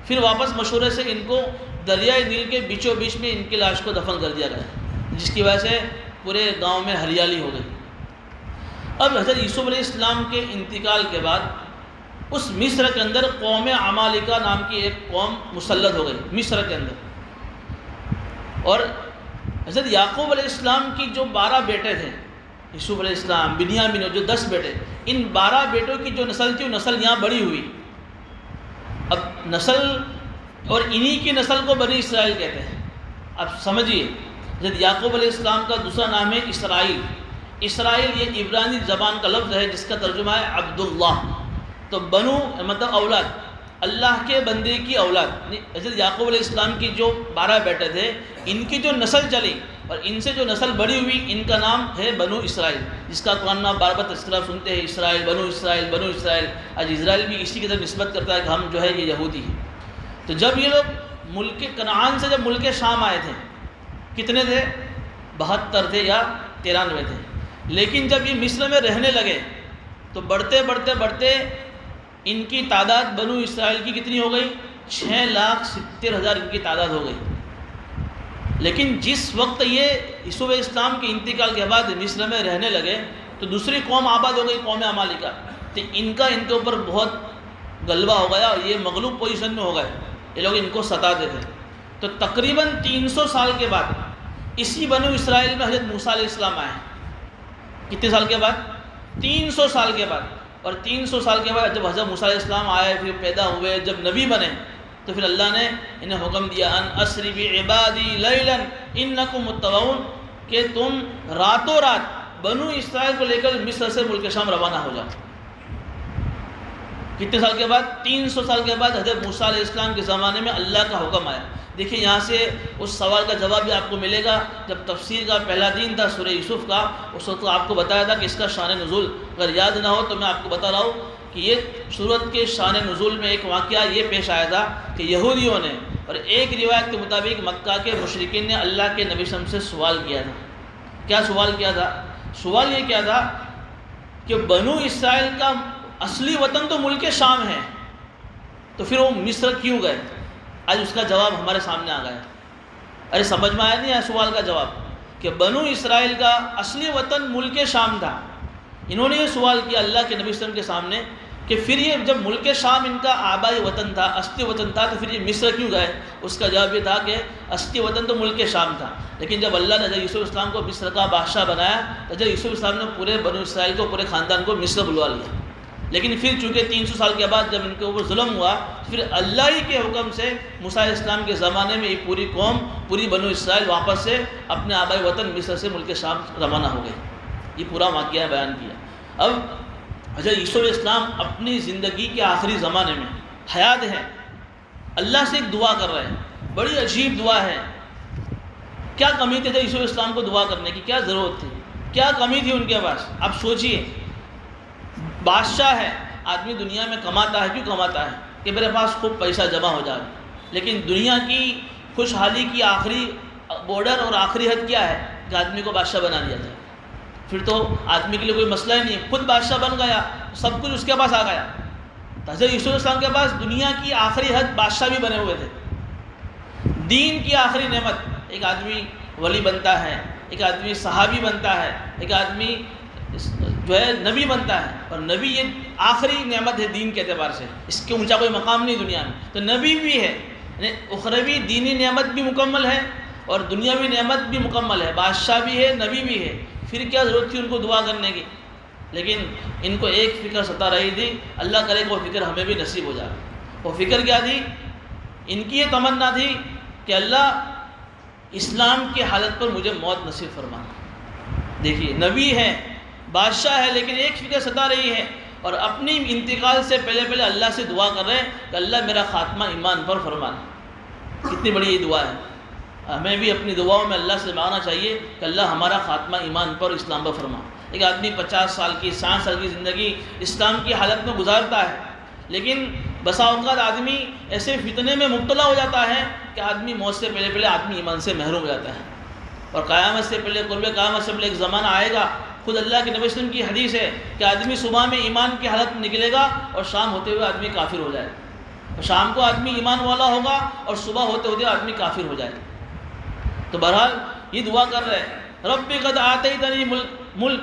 پھر واپس مشورے سے ان کو دریائے نیل کے بیچوں بیچ میں ان کی لاش کو دفن کر دیا گیا، جس کی وجہ سے پورے گاؤں میں ہریالی ہو گئی۔ اب حضرت یوسف علیہ السلام کے انتقال کے بعد اس مصر کے اندر قوم عمالقہ نام کی ایک قوم مسلط ہو گئی مصر کے اندر۔ اور حضرت یعقوب علیہ السلام کی جو 12 بیٹے تھے، یوسف علیہ السلام، بنیامین، جو 10 بیٹے، ان 12 بیٹوں کی جو نسل تھی وہ نسل یہاں بڑی ہوئی۔ اب نسل اور انہی کی نسل کو بنی اسرائیل کہتے ہیں۔ اب سمجھیے حضرت یعقوب علیہ السلام کا دوسرا نام ہے اسرائیل۔ اسرائیل یہ عبرانی زبان کا لفظ ہے جس کا ترجمہ ہے عبداللہ۔ تو بنو مطلب اولاد، اللہ کے بندے کی اولاد۔ حضرت یعقوب علیہ السلام کی جو 12 بیٹے تھے، ان کی جو نسل چلی اور ان سے جو نسل بڑی ہوئی، ان کا نام ہے بنو اسرائیل، جس کا قرآن میں بار بار تذکرہ سنتے ہیں، اسرائیل، بنو اسرائیل، بنو اسرائیل۔ آج اسرائیل بھی اسی کی طرف نسبت کرتا ہے کہ ہم جو ہے یہ یہودی ہیں۔ تو جب یہ لوگ ملک کنعان سے جب ملک شام آئے تھے، کتنے تھے؟ 72 تھے یا 93 تھے۔ لیکن جب یہ مصر میں رہنے لگے تو بڑھتے بڑھتے بڑھتے ان کی تعداد بنو اسرائیل کی کتنی ہو گئی؟ 6,70,000 ان کی تعداد ہو گئی۔ لیکن جس وقت یہ یوسف علیہ السلام کے انتقال کے بعد مصر میں رہنے لگے تو دوسری قوم آباد ہو گئی، قوم عمالقہ۔ تو ان کا ان کے اوپر بہت غلبہ ہو گیا اور یہ مغلوب پوزیشن میں ہو گئے، یہ لوگ ان کو ستاتے تھے۔ تو تقریباً 300 سال کے بعد اسی بنو اسرائیل میں حضرت موسیٰ علیہ السلام آئے۔ کتنے سال کے بعد؟ 300 سال کے بعد۔ اور 300 سال کے بعد جب حضرت موسیٰ علیہ السلام آئے، پھر پیدا ہوئے، جب نبی بنے، تو پھر اللہ نے انہیں حکم دیا ان اسری بعبادی لیلا انکم متبعون، کہ تم راتوں رات بنو اسرائیل کو لے کر مصر سے ملک شام روانہ ہو جاؤ۔ کتنے سال کے بعد؟ 300 سال کے بعد حضرت موسیٰ علیہ السلام کے زمانے میں اللہ کا حکم آیا۔ دیکھیں یہاں سے اس سوال کا جواب بھی آپ کو ملے گا۔ جب تفسیر کا پہلا دن تھا سورہ یوسف کا، اس وقت آپ کو بتایا تھا کہ اس کا شان نزول اگر یاد نہ ہو تو میں آپ کو بتا رہا ہوں کہ یہ سورت کے شان نزول میں ایک واقعہ یہ پیش آیا تھا کہ یہودیوں نے، اور ایک روایت کے مطابق مکہ کے مشرکین نے اللہ کے نبی صلی اللہ علیہ وسلم سے سوال کیا تھا۔ کیا سوال کیا تھا؟ سوال یہ کیا تھا کہ بنو اسرائیل کا اصلی وطن تو ملک شام ہے، تو پھر وہ مصر کیوں گئے؟ آج اس کا جواب ہمارے سامنے آ گیا۔ ارے سمجھ میں آیا نہیں ہے سوال کا جواب کہ بنو اسرائیل کا اصلی وطن ملک شام تھا۔ انہوں نے یہ سوال کیا اللہ کے نبی صلی اللہ علیہ وسلم کے سامنے کہ پھر یہ جب ملک شام ان کا آبائی وطن تھا، اصلی وطن تھا، تو پھر یہ مصر کیوں گئے؟ اس کا جواب یہ تھا کہ اصلی وطن تو ملک شام تھا، لیکن جب اللہ نے حضرت یوسف اسلام کو مصر کا بادشاہ بنایا تو حضرت یوسف اسلام نے پورے بنو اسرائیل کو، پورے خاندان کو مصر بلوا لیا۔ لیکن پھر چونکہ 300 سال کے بعد جب ان کے اوپر ظلم ہوا، پھر اللہ ہی کے حکم سے موسیٰ علیہ السلام کے زمانے میں یہ پوری قوم، پوری بنو اسرائیل واپس سے اپنے آبائی وطن مصر سے ملک شام روانہ ہو گئے۔ یہ پورا واقعہ بیان کیا۔ اب حضرت یوسف علیہ السلام اپنی زندگی کے آخری زمانے میں حیات ہیں، اللہ سے ایک دعا کر رہے ہیں، بڑی عجیب دعا ہے۔ کیا کمی تھی حضرت یوسف علیہ السلام کو دعا کرنے کی؟ کیا ضرورت تھی؟ کیا کمی تھی ان کے پاس؟ آپ سوچئے، بادشاہ ہے، آدمی دنیا میں کماتا ہے، کیوں کماتا ہے؟ کہ میرے پاس خوب پیسہ جمع ہو جائے، لیکن دنیا کی خوشحالی کی آخری بارڈر اور آخری حد کیا ہے؟ کہ آدمی کو بادشاہ بنا دیا جائے۔ پھر تو آدمی کے لیے کوئی مسئلہ ہی نہیں ہے، خود بادشاہ بن گیا، سب کچھ اس کے پاس آ گیا۔ حضرت یوسف علیہ السلام کے پاس دنیا کی آخری حد بادشاہ بھی بنے ہوئے تھے۔ دین کی آخری نعمت، ایک آدمی ولی بنتا ہے، ایک آدمی صحابی بنتا ہے، ایک آدمی جو ہے نبی بنتا ہے، اور نبی یہ آخری نعمت ہے دین کے اعتبار سے، اس کے اونچا کوئی مقام نہیں دنیا میں۔ تو نبی بھی ہے، یعنی اخروی دینی نعمت بھی مکمل ہے اور دنیاوی نعمت بھی مکمل ہے، بادشاہ بھی ہے، نبی بھی ہے۔ پھر کیا ضرورت تھی ان کو دعا کرنے کی؟ لیکن ان کو ایک فکر ستا رہی تھی، اللہ کرے کہ وہ فکر ہمیں بھی نصیب ہو جائے۔ وہ فکر کیا تھی؟ ان کی یہ تمنا تھی کہ اللہ اسلام کی حالت پر مجھے موت نصیب فرما۔ دیکھیے نبی ہے، بادشاہ ہے، لیکن ایک فکر ستا رہی ہے اور اپنی انتقال سے پہلے اللہ سے دعا کر رہے ہیں کہ اللہ میرا خاتمہ ایمان پر فرما۔ کتنی بڑی یہ دعا ہے۔ ہمیں بھی اپنی دعاؤں میں اللہ سے مانگنا چاہیے کہ اللہ ہمارا خاتمہ ایمان پر اسلام پر فرما۔ ایک آدمی 50 سال کی 60 سال کی زندگی اسلام کی حالت میں گزارتا ہے، لیکن بسا اوقات آدمی ایسے فتنے میں مبتلا ہو جاتا ہے کہ آدمی موت سے پہلے آدمی ایمان سے محروم ہو جاتا ہے، اور قیامت سے پہلے، قرب قیامت سے پہلے ایک زمانہ آئے گا، خود اللہ کے نبی صلی اللہ علیہ وسلم کی حدیث ہے کہ آدمی صبح میں ایمان کی حالت میں نکلے گا اور شام ہوتے ہوئے آدمی کافر ہو جائے گا، شام کو آدمی ایمان والا ہوگا اور صبح ہوتے ہوتے آدمی کافر ہو جائے گا۔ تو بہرحال یہ دعا کر رہے ہیں، رب قد آتیتنی ملک،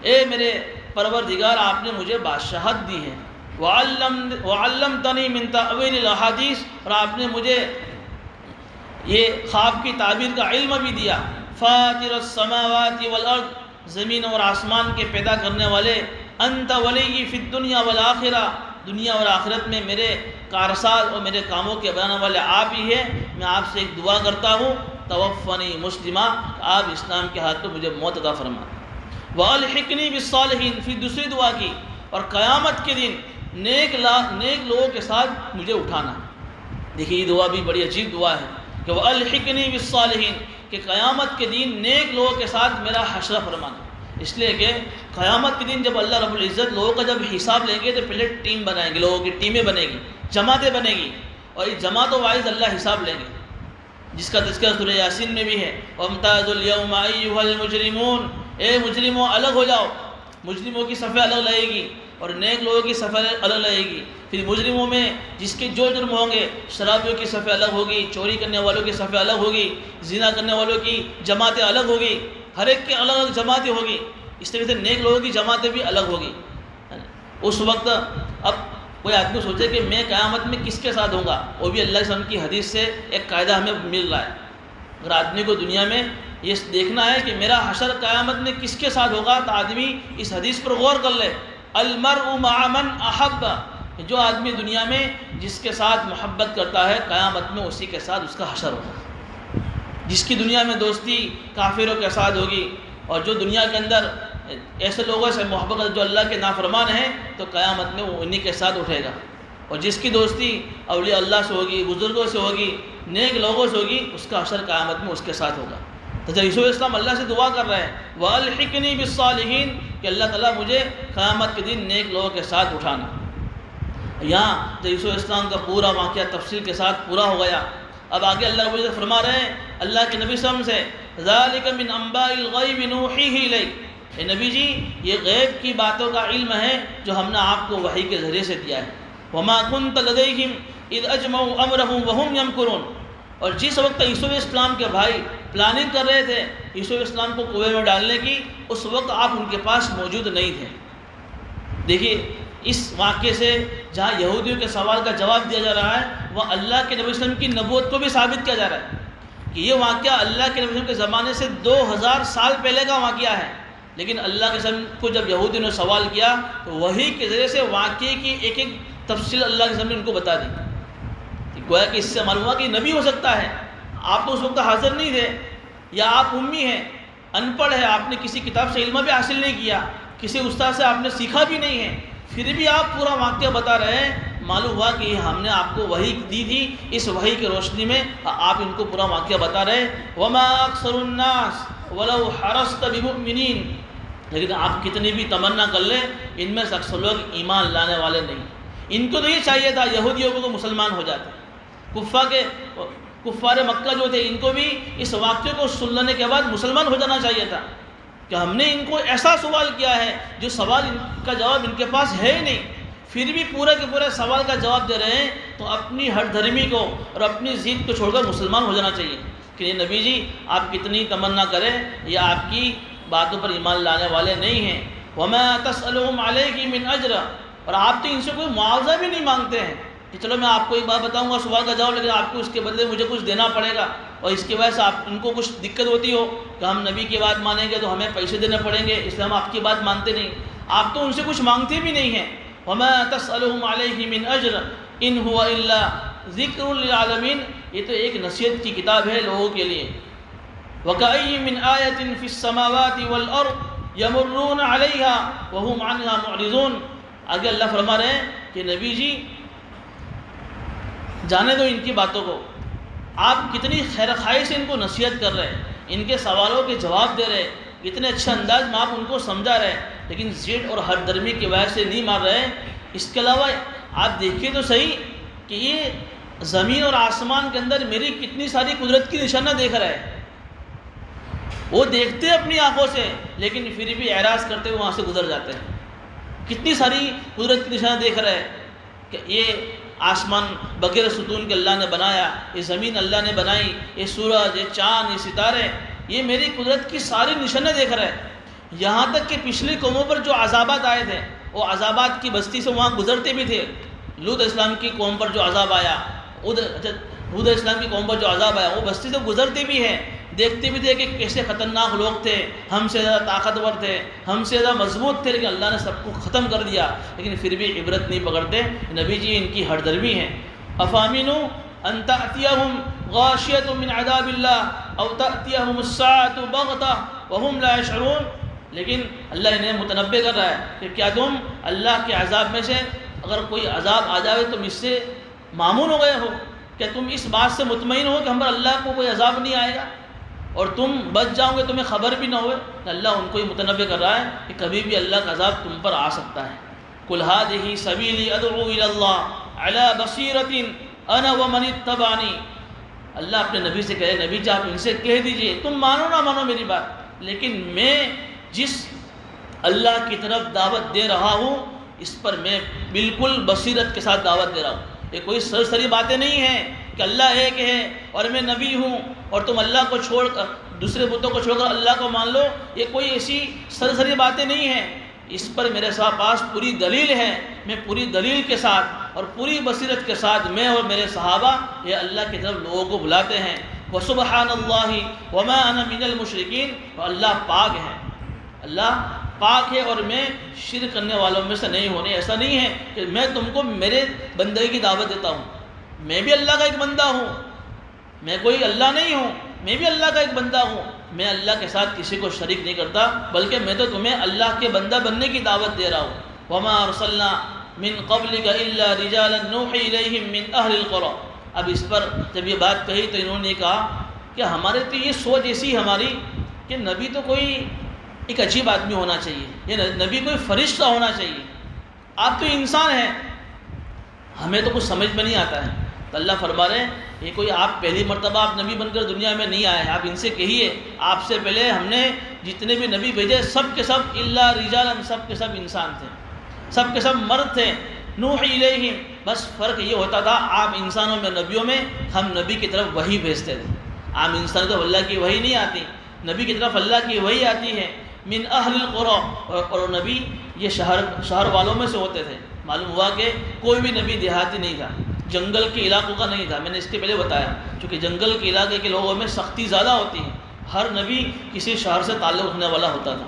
اے میرے پروردگار آپ نے مجھے بادشاہت دی ہے، وعلمتنی من تأویل الاحادیث، اور آپ نے مجھے یہ خواب کی تعبیر کا علم بھی دیا، فاطر السماوات والارض، زمین اور آسمان کے پیدا کرنے والے، انت ولی فی الدنیا والآخرہ، دنیا اور آخرت میں میرے کارساز اور میرے کاموں کے بنانے والے آپ ہی ہیں۔ میں آپ سے ایک دعا کرتا ہوں، توفنی مسلمہ، آپ اسلام کے ہاتھ میں مجھے موت عطا فرما۔ والحقنی بالصالحین، پھر دوسری دعا کی، اور قیامت کے دن نیک لوگوں کے ساتھ مجھے اٹھانا۔ دیکھیے یہ دعا بھی بڑی عجیب دعا ہے کہ والحقنی بالصالحین، کہ قیامت کے دن نیک لوگوں کے ساتھ میرا حشر فرمانا۔ اس لیے کہ قیامت کے دن جب اللہ رب العزت لوگوں کا جب حساب لیں گے تو پہلے ٹیم بنائیں گے، لوگوں کی ٹیمیں بنے گی، جماعتیں بنے گی، اور یہ جماعت و واعظ اللہ حساب لیں گے، جس کا تذکرہ سورہ یاسین میں بھی ہے، وَامْتَازُوا الْيَوْمَ أَيُّهَا الْمُجْرِمُونَ، اے مجرموں الگ ہو جاؤ۔ مجرموں کی صفیں الگ لگے گی اور نیک لوگوں کی صفیں الگ لگے گی۔ پھر مجرموں میں جس کے جو جرم ہوں گے، شرابیوں کی صفیں الگ ہوگی، چوری کرنے والوں کی صفیں الگ ہوگی، زنا کرنے والوں کی جماعتیں الگ ہوگی، ہر ایک کے الگ الگ جماعتیں ہوگی۔ اس طریقے سے نیک لوگوں کی جماعتیں بھی الگ ہوگی۔ اس وقت اب کوئی آدمی سوچے کہ میں قیامت میں کس کے ساتھ ہوں گا، وہ بھی اللہ وسلم کی حدیث سے ایک قاعدہ ہمیں مل رہا ہے۔ اگر آدمی کو دنیا میں یہ دیکھنا ہے کہ میرا حشر قیامت میں کس کے ساتھ ہوگا، تو آدمی اس حدیث پر غور کر لے، المرء مع من احب، جو آدمی دنیا میں جس کے ساتھ محبت کرتا ہے، قیامت میں اسی کے ساتھ اس کا حشر ہوگا۔ جس کی دنیا میں دوستی کافروں کے ساتھ ہوگی، اور جو دنیا کے اندر ایسے لوگوں سے محبت جو اللہ کے نافرمان ہیں تو قیامت میں وہ انہی کے ساتھ اٹھے گا، اور جس کی دوستی اولیاء اللہ سے ہوگی، بزرگوں سے ہوگی، نیک لوگوں سے ہوگی، اس کا حشر قیامت میں اس کے ساتھ ہوگا۔ تو یوسف علیہ السلام اللہ سے دعا کر رہے ہیں وَأَلْحِقْنِي بِالصَّالِحِينَ کہ اللہ تعالیٰ مجھے قیامت کے دن نیک لوگوں کے ساتھ اٹھانا۔ یہاں تو یوسف علیہ السلام کا پورا واقعہ تفصیل کے ساتھ پورا ہو گیا۔ اب آگے اللہ رب العزت فرما رہے ہیں اللہ کے نبی صلی اللہ علیہ وسلم سے ذَلِكَ مِنْ أَنْبَاءِ الْغَيْبِ نُوحِيهِ إِلَيْكَ، اے نبی جی یہ غیب کی باتوں کا علم ہے جو ہم نے آپ کو وحی کے ذریعے سے دیا ہے۔ وَمَا كُنْتَ لَدَيْهِمْ إِذْ أَجْمَعُوا أَمْرَهُمْ وَهُمْ يَمْكُرُونَ، اور جس وقت یوسف علیہ السلام کے بھائی پلاننگ کر رہے تھے یوسف علیہ السلام کو کنویں میں ڈالنے کی، اس وقت آپ ان کے پاس موجود نہیں تھے۔ دیکھیے اس واقعے سے جہاں یہودیوں کے سوال کا جواب دیا جا رہا ہے وہ اللہ کے نبی صلی اللہ علیہ وسلم کی نبوت کو بھی ثابت کیا جا رہا ہے کہ یہ واقعہ اللہ کے نبی صلی اللہ علیہ وسلم کے زمانے سے 2000 سال پہلے کا واقعہ ہے، لیکن اللہ کے وسلم کو جب یہودیوں نے سوال کیا تو وحی کے ذریعے سے واقعے کی ایک ایک تفصیل اللہ کے وسلم نے ان کو بتا دی۔ گویا کہ اس سے معلوم ہوا کہ نبی ہو سکتا ہے، آپ تو اس وقت حاضر نہیں تھے، یا آپ امی ہیں، ان پڑھ ہے، آپ نے کسی کتاب سے علم بھی حاصل نہیں کیا، کسی استاد سے آپ نے سیکھا بھی نہیں ہے، پھر بھی آپ پورا واقعہ بتا رہے ہیں۔ معلوم ہوا کہ ہم نے آپ کو وحی دی تھی، اس وحی کی روشنی میں آپ ان کو پورا واقعہ بتا رہے ہیں۔ وَمَا أَكْثَرُ النَّاسِ وَلَوْ حَرَصْتَ بِمُؤْمِنِينَ، لیکن آپ کتنی بھی تمنا کر لیں ان میں سے اکثر لوگ ایمان لانے والے نہیں۔ ان کو تو یہ چاہیے تھا یہودیوں کو مسلمان ہو جاتے، کفار مکہ جو تھے ان کو بھی اس واقعے کو سن لینے کے بعد مسلمان ہو جانا چاہیے تھا کہ ہم نے ان کو ایسا سوال کیا ہے جو سوال ان کا جواب ان کے پاس ہے ہی نہیں، پھر بھی پورے کے پورے سوال کا جواب دے رہے ہیں، تو اپنی ہر دھرمی کو اور اپنی ضد کو چھوڑ کر مسلمان ہو جانا چاہیے کہ یہ نبی جی آپ کتنی تمنا کریں یہ آپ کی باتوں پر ایمان لانے والے نہیں ہیں۔ وَمَا تَسْأَلُهُمْ عَلَيْهِ مِنْ أَجْرٍ، اور آپ تو ان سے کوئی معاوضہ بھی نہیں مانگتے ہیں کہ چلو میں آپ کو ایک بات بتاؤں گا سوال کا جواب، لیکن آپ کو اس کے بدلے مجھے کچھ دینا پڑے گا، اور اس کی وجہ سے آپ ان کو کچھ دقت ہوتی ہو کہ ہم نبی کی بات مانیں گے تو ہمیں پیسے دینے پڑیں گے اس لیے ہم آپ کی بات مانتے نہیں، آپ تو ان سے کچھ مانگتے بھی نہیں ہیں۔ وَمَا تَسْأَلُهُمْ عَلَيْهِ مِنْ أَجْرٍ إِنْ هُوَ إِلَّا ذِكْرٌ لِلْعَالَمِينَ، یہ تو ایک نصیحت کی کتاب ہے لوگوں کے لیے۔ وَكَأَيٍّ مِّنْ آيَةٍ فِي السَّمَاوَاتِ وَالْأَرْضِ يَمُرُّونَ عَلَيْهَا وَهُمْ عَنْهَا مُعْرِضُونَ، آگے اللہ فرما رہے ہیں کہ نبی جی جانے دو ان کی باتوں کو، آپ کتنی خیر خواہی سے ان کو نصیحت کر رہے ہیں، ان کے سوالوں کے جواب دے رہے ہیں، اتنے اچھے انداز میں آپ ان کو سمجھا رہے ہیں، لیکن ضد اور ہر درمی کی وجہ سے نہیں مار رہے ہیں۔ اس کے علاوہ آپ دیکھیے تو صحیح کہ یہ زمین اور آسمان کے اندر میری کتنی ساری قدرت کی نشانہ دیکھ رہے ہیں، وہ دیکھتے اپنی آنکھوں سے لیکن پھر بھی اعراض کرتے ہوئے وہاں سے گزر جاتے ہیں۔ کتنی ساری قدرت کی نشانہ دیکھ رہے ہیں کہ یہ آسمان بغیر ستون کے اللہ نے بنایا، یہ زمین اللہ نے بنائی، یہ سورج، یہ چاند، یہ ستارے، یہ میری قدرت کی ساری نشانیں دیکھ رہے ہیں۔ یہاں تک کہ پچھلی قوموں پر جو عذابات آئے تھے وہ عذابات کی بستی سے وہاں گزرتے بھی تھے۔ لوط اسلام کی قوم پر جو عذاب آیا، ہود اسلام کی قوم پر جو عذاب آیا، وہ بستی سے گزرتے بھی ہیں، دیکھتے بھی تھے کہ کیسے خطرناک لوگ تھے، ہم سے زیادہ طاقتور تھے، ہم سے زیادہ مضبوط تھے، لیکن اللہ نے سب کو ختم کر دیا، لیکن پھر بھی عبرت نہیں پکڑتے۔ نبی جی ان کی ہر درمی ہیں۔ افامنوا ان تأتیہم غاشیۃ من عذاب اللہ او تأتیہم الساعۃ بغتہ وہم لا یشعرون، لیکن اللہ انہیں متنبہ کر رہا ہے کہ کیا تم اللہ کے عذاب میں سے اگر کوئی عذاب آ جائے تم اس سے معمون ہو گئے ہو؟ کیا تم اس بات سے مطمئن ہو کہ ہم پر اللہ کو کوئی عذاب نہیں آئے گا اور تم بچ جاؤ گے، تمہیں خبر بھی نہ ہوئے؟ اللہ ان کو ہی متنبہ کر رہا ہے کہ کبھی بھی اللہ کا عذاب تم پر آ سکتا ہے۔ قُلْ هَٰذِهِ سَبِيلِي أَدْعُو إِلَى اللَّهِ عَلَىٰ بَصِيرَةٍ أَنَا وَمَنِ اتَّبَعَنِي، اللہ اپنے نبی سے کہے، نبی جی آپ ان سے کہہ دیجئے تم مانو نہ مانو میری بات، لیکن میں جس اللہ کی طرف دعوت دے رہا ہوں اس پر میں بالکل بصیرت کے ساتھ دعوت دے رہا ہوں۔ یہ کوئی سرسری باتیں نہیں ہیں کہ اللہ ایک ہے اور میں نبی ہوں اور تم اللہ کو چھوڑ کر دوسرے بتوں کو چھوڑ کر اللہ کو مان لو، یہ کوئی ایسی سرسری باتیں نہیں ہیں۔ اس پر میرے پاس پوری دلیل ہے، میں پوری دلیل کے ساتھ اور پوری بصیرت کے ساتھ میں اور میرے صحابہ یہ اللہ کی طرف لوگوں کو بلاتے ہیں۔ وَسُبْحَانَ اللَّهِ وَمَا أَنَا مِنَ الْمُشْرِكِينَ، اور اللہ پاک ہے، اللہ پاک ہے اور میں شرک کرنے والوں میں سے نہیں ہونے۔ ایسا نہیں ہے کہ میں تم کو میرے بندگی کی دعوت دیتا ہوں، میں بھی اللہ کا ایک بندہ ہوں، میں کوئی اللہ نہیں ہوں، میں بھی اللہ کا ایک بندہ ہوں، میں اللہ کے ساتھ کسی کو شریک نہیں کرتا، بلکہ میں تو تمہیں اللہ کے بندہ بننے کی دعوت دے رہا ہوں۔ وما ارسلنا من قبلک الا رجالا نوحی الیہم من اہل القری۔ اب اس پر جب یہ بات کہی تو انہوں نے کہا کہ ہمارے تو یہ سوچ ایسی ہماری کہ نبی تو کوئی ایک عجیب آدمی ہونا چاہیے، یہ نبی کوئی فرشتہ ہونا چاہیے، آپ تو انسان ہیں، ہمیں تو کچھ سمجھ میں نہیں آتا ہے۔ تو اللہ فرما رہے ہیں یہ کوئی آپ پہلی مرتبہ آپ نبی بن کر دنیا میں نہیں آئے ہیں، آپ ان سے کہیے آپ سے پہلے ہم نے جتنے بھی نبی بھیجے سب کے سب الا رجالا، سب کے سب انسان تھے، سب کے سب مرد تھے، نوحی الیہم، بس فرق یہ ہوتا تھا آپ انسانوں میں نبیوں میں ہم نبی کی طرف وحی بھیجتے تھے، عام انسان تو اللہ کی وحی نہیں آتی، نبی کی طرف اللہ کی وحی آتی ہے۔ من اہل القری، اور نبی یہ شہر والوں میں سے ہوتے تھے۔ معلوم ہوا کہ کوئی بھی نبی دیہاتی نہیں تھا، جنگل کے علاقوں کا نہیں تھا، میں نے اس کے پہلے بتایا، چونکہ جنگل کے علاقے کے لوگوں میں سختی زیادہ ہوتی ہے، ہر نبی کسی شہر سے تعلق رکھنے والا ہوتا تھا۔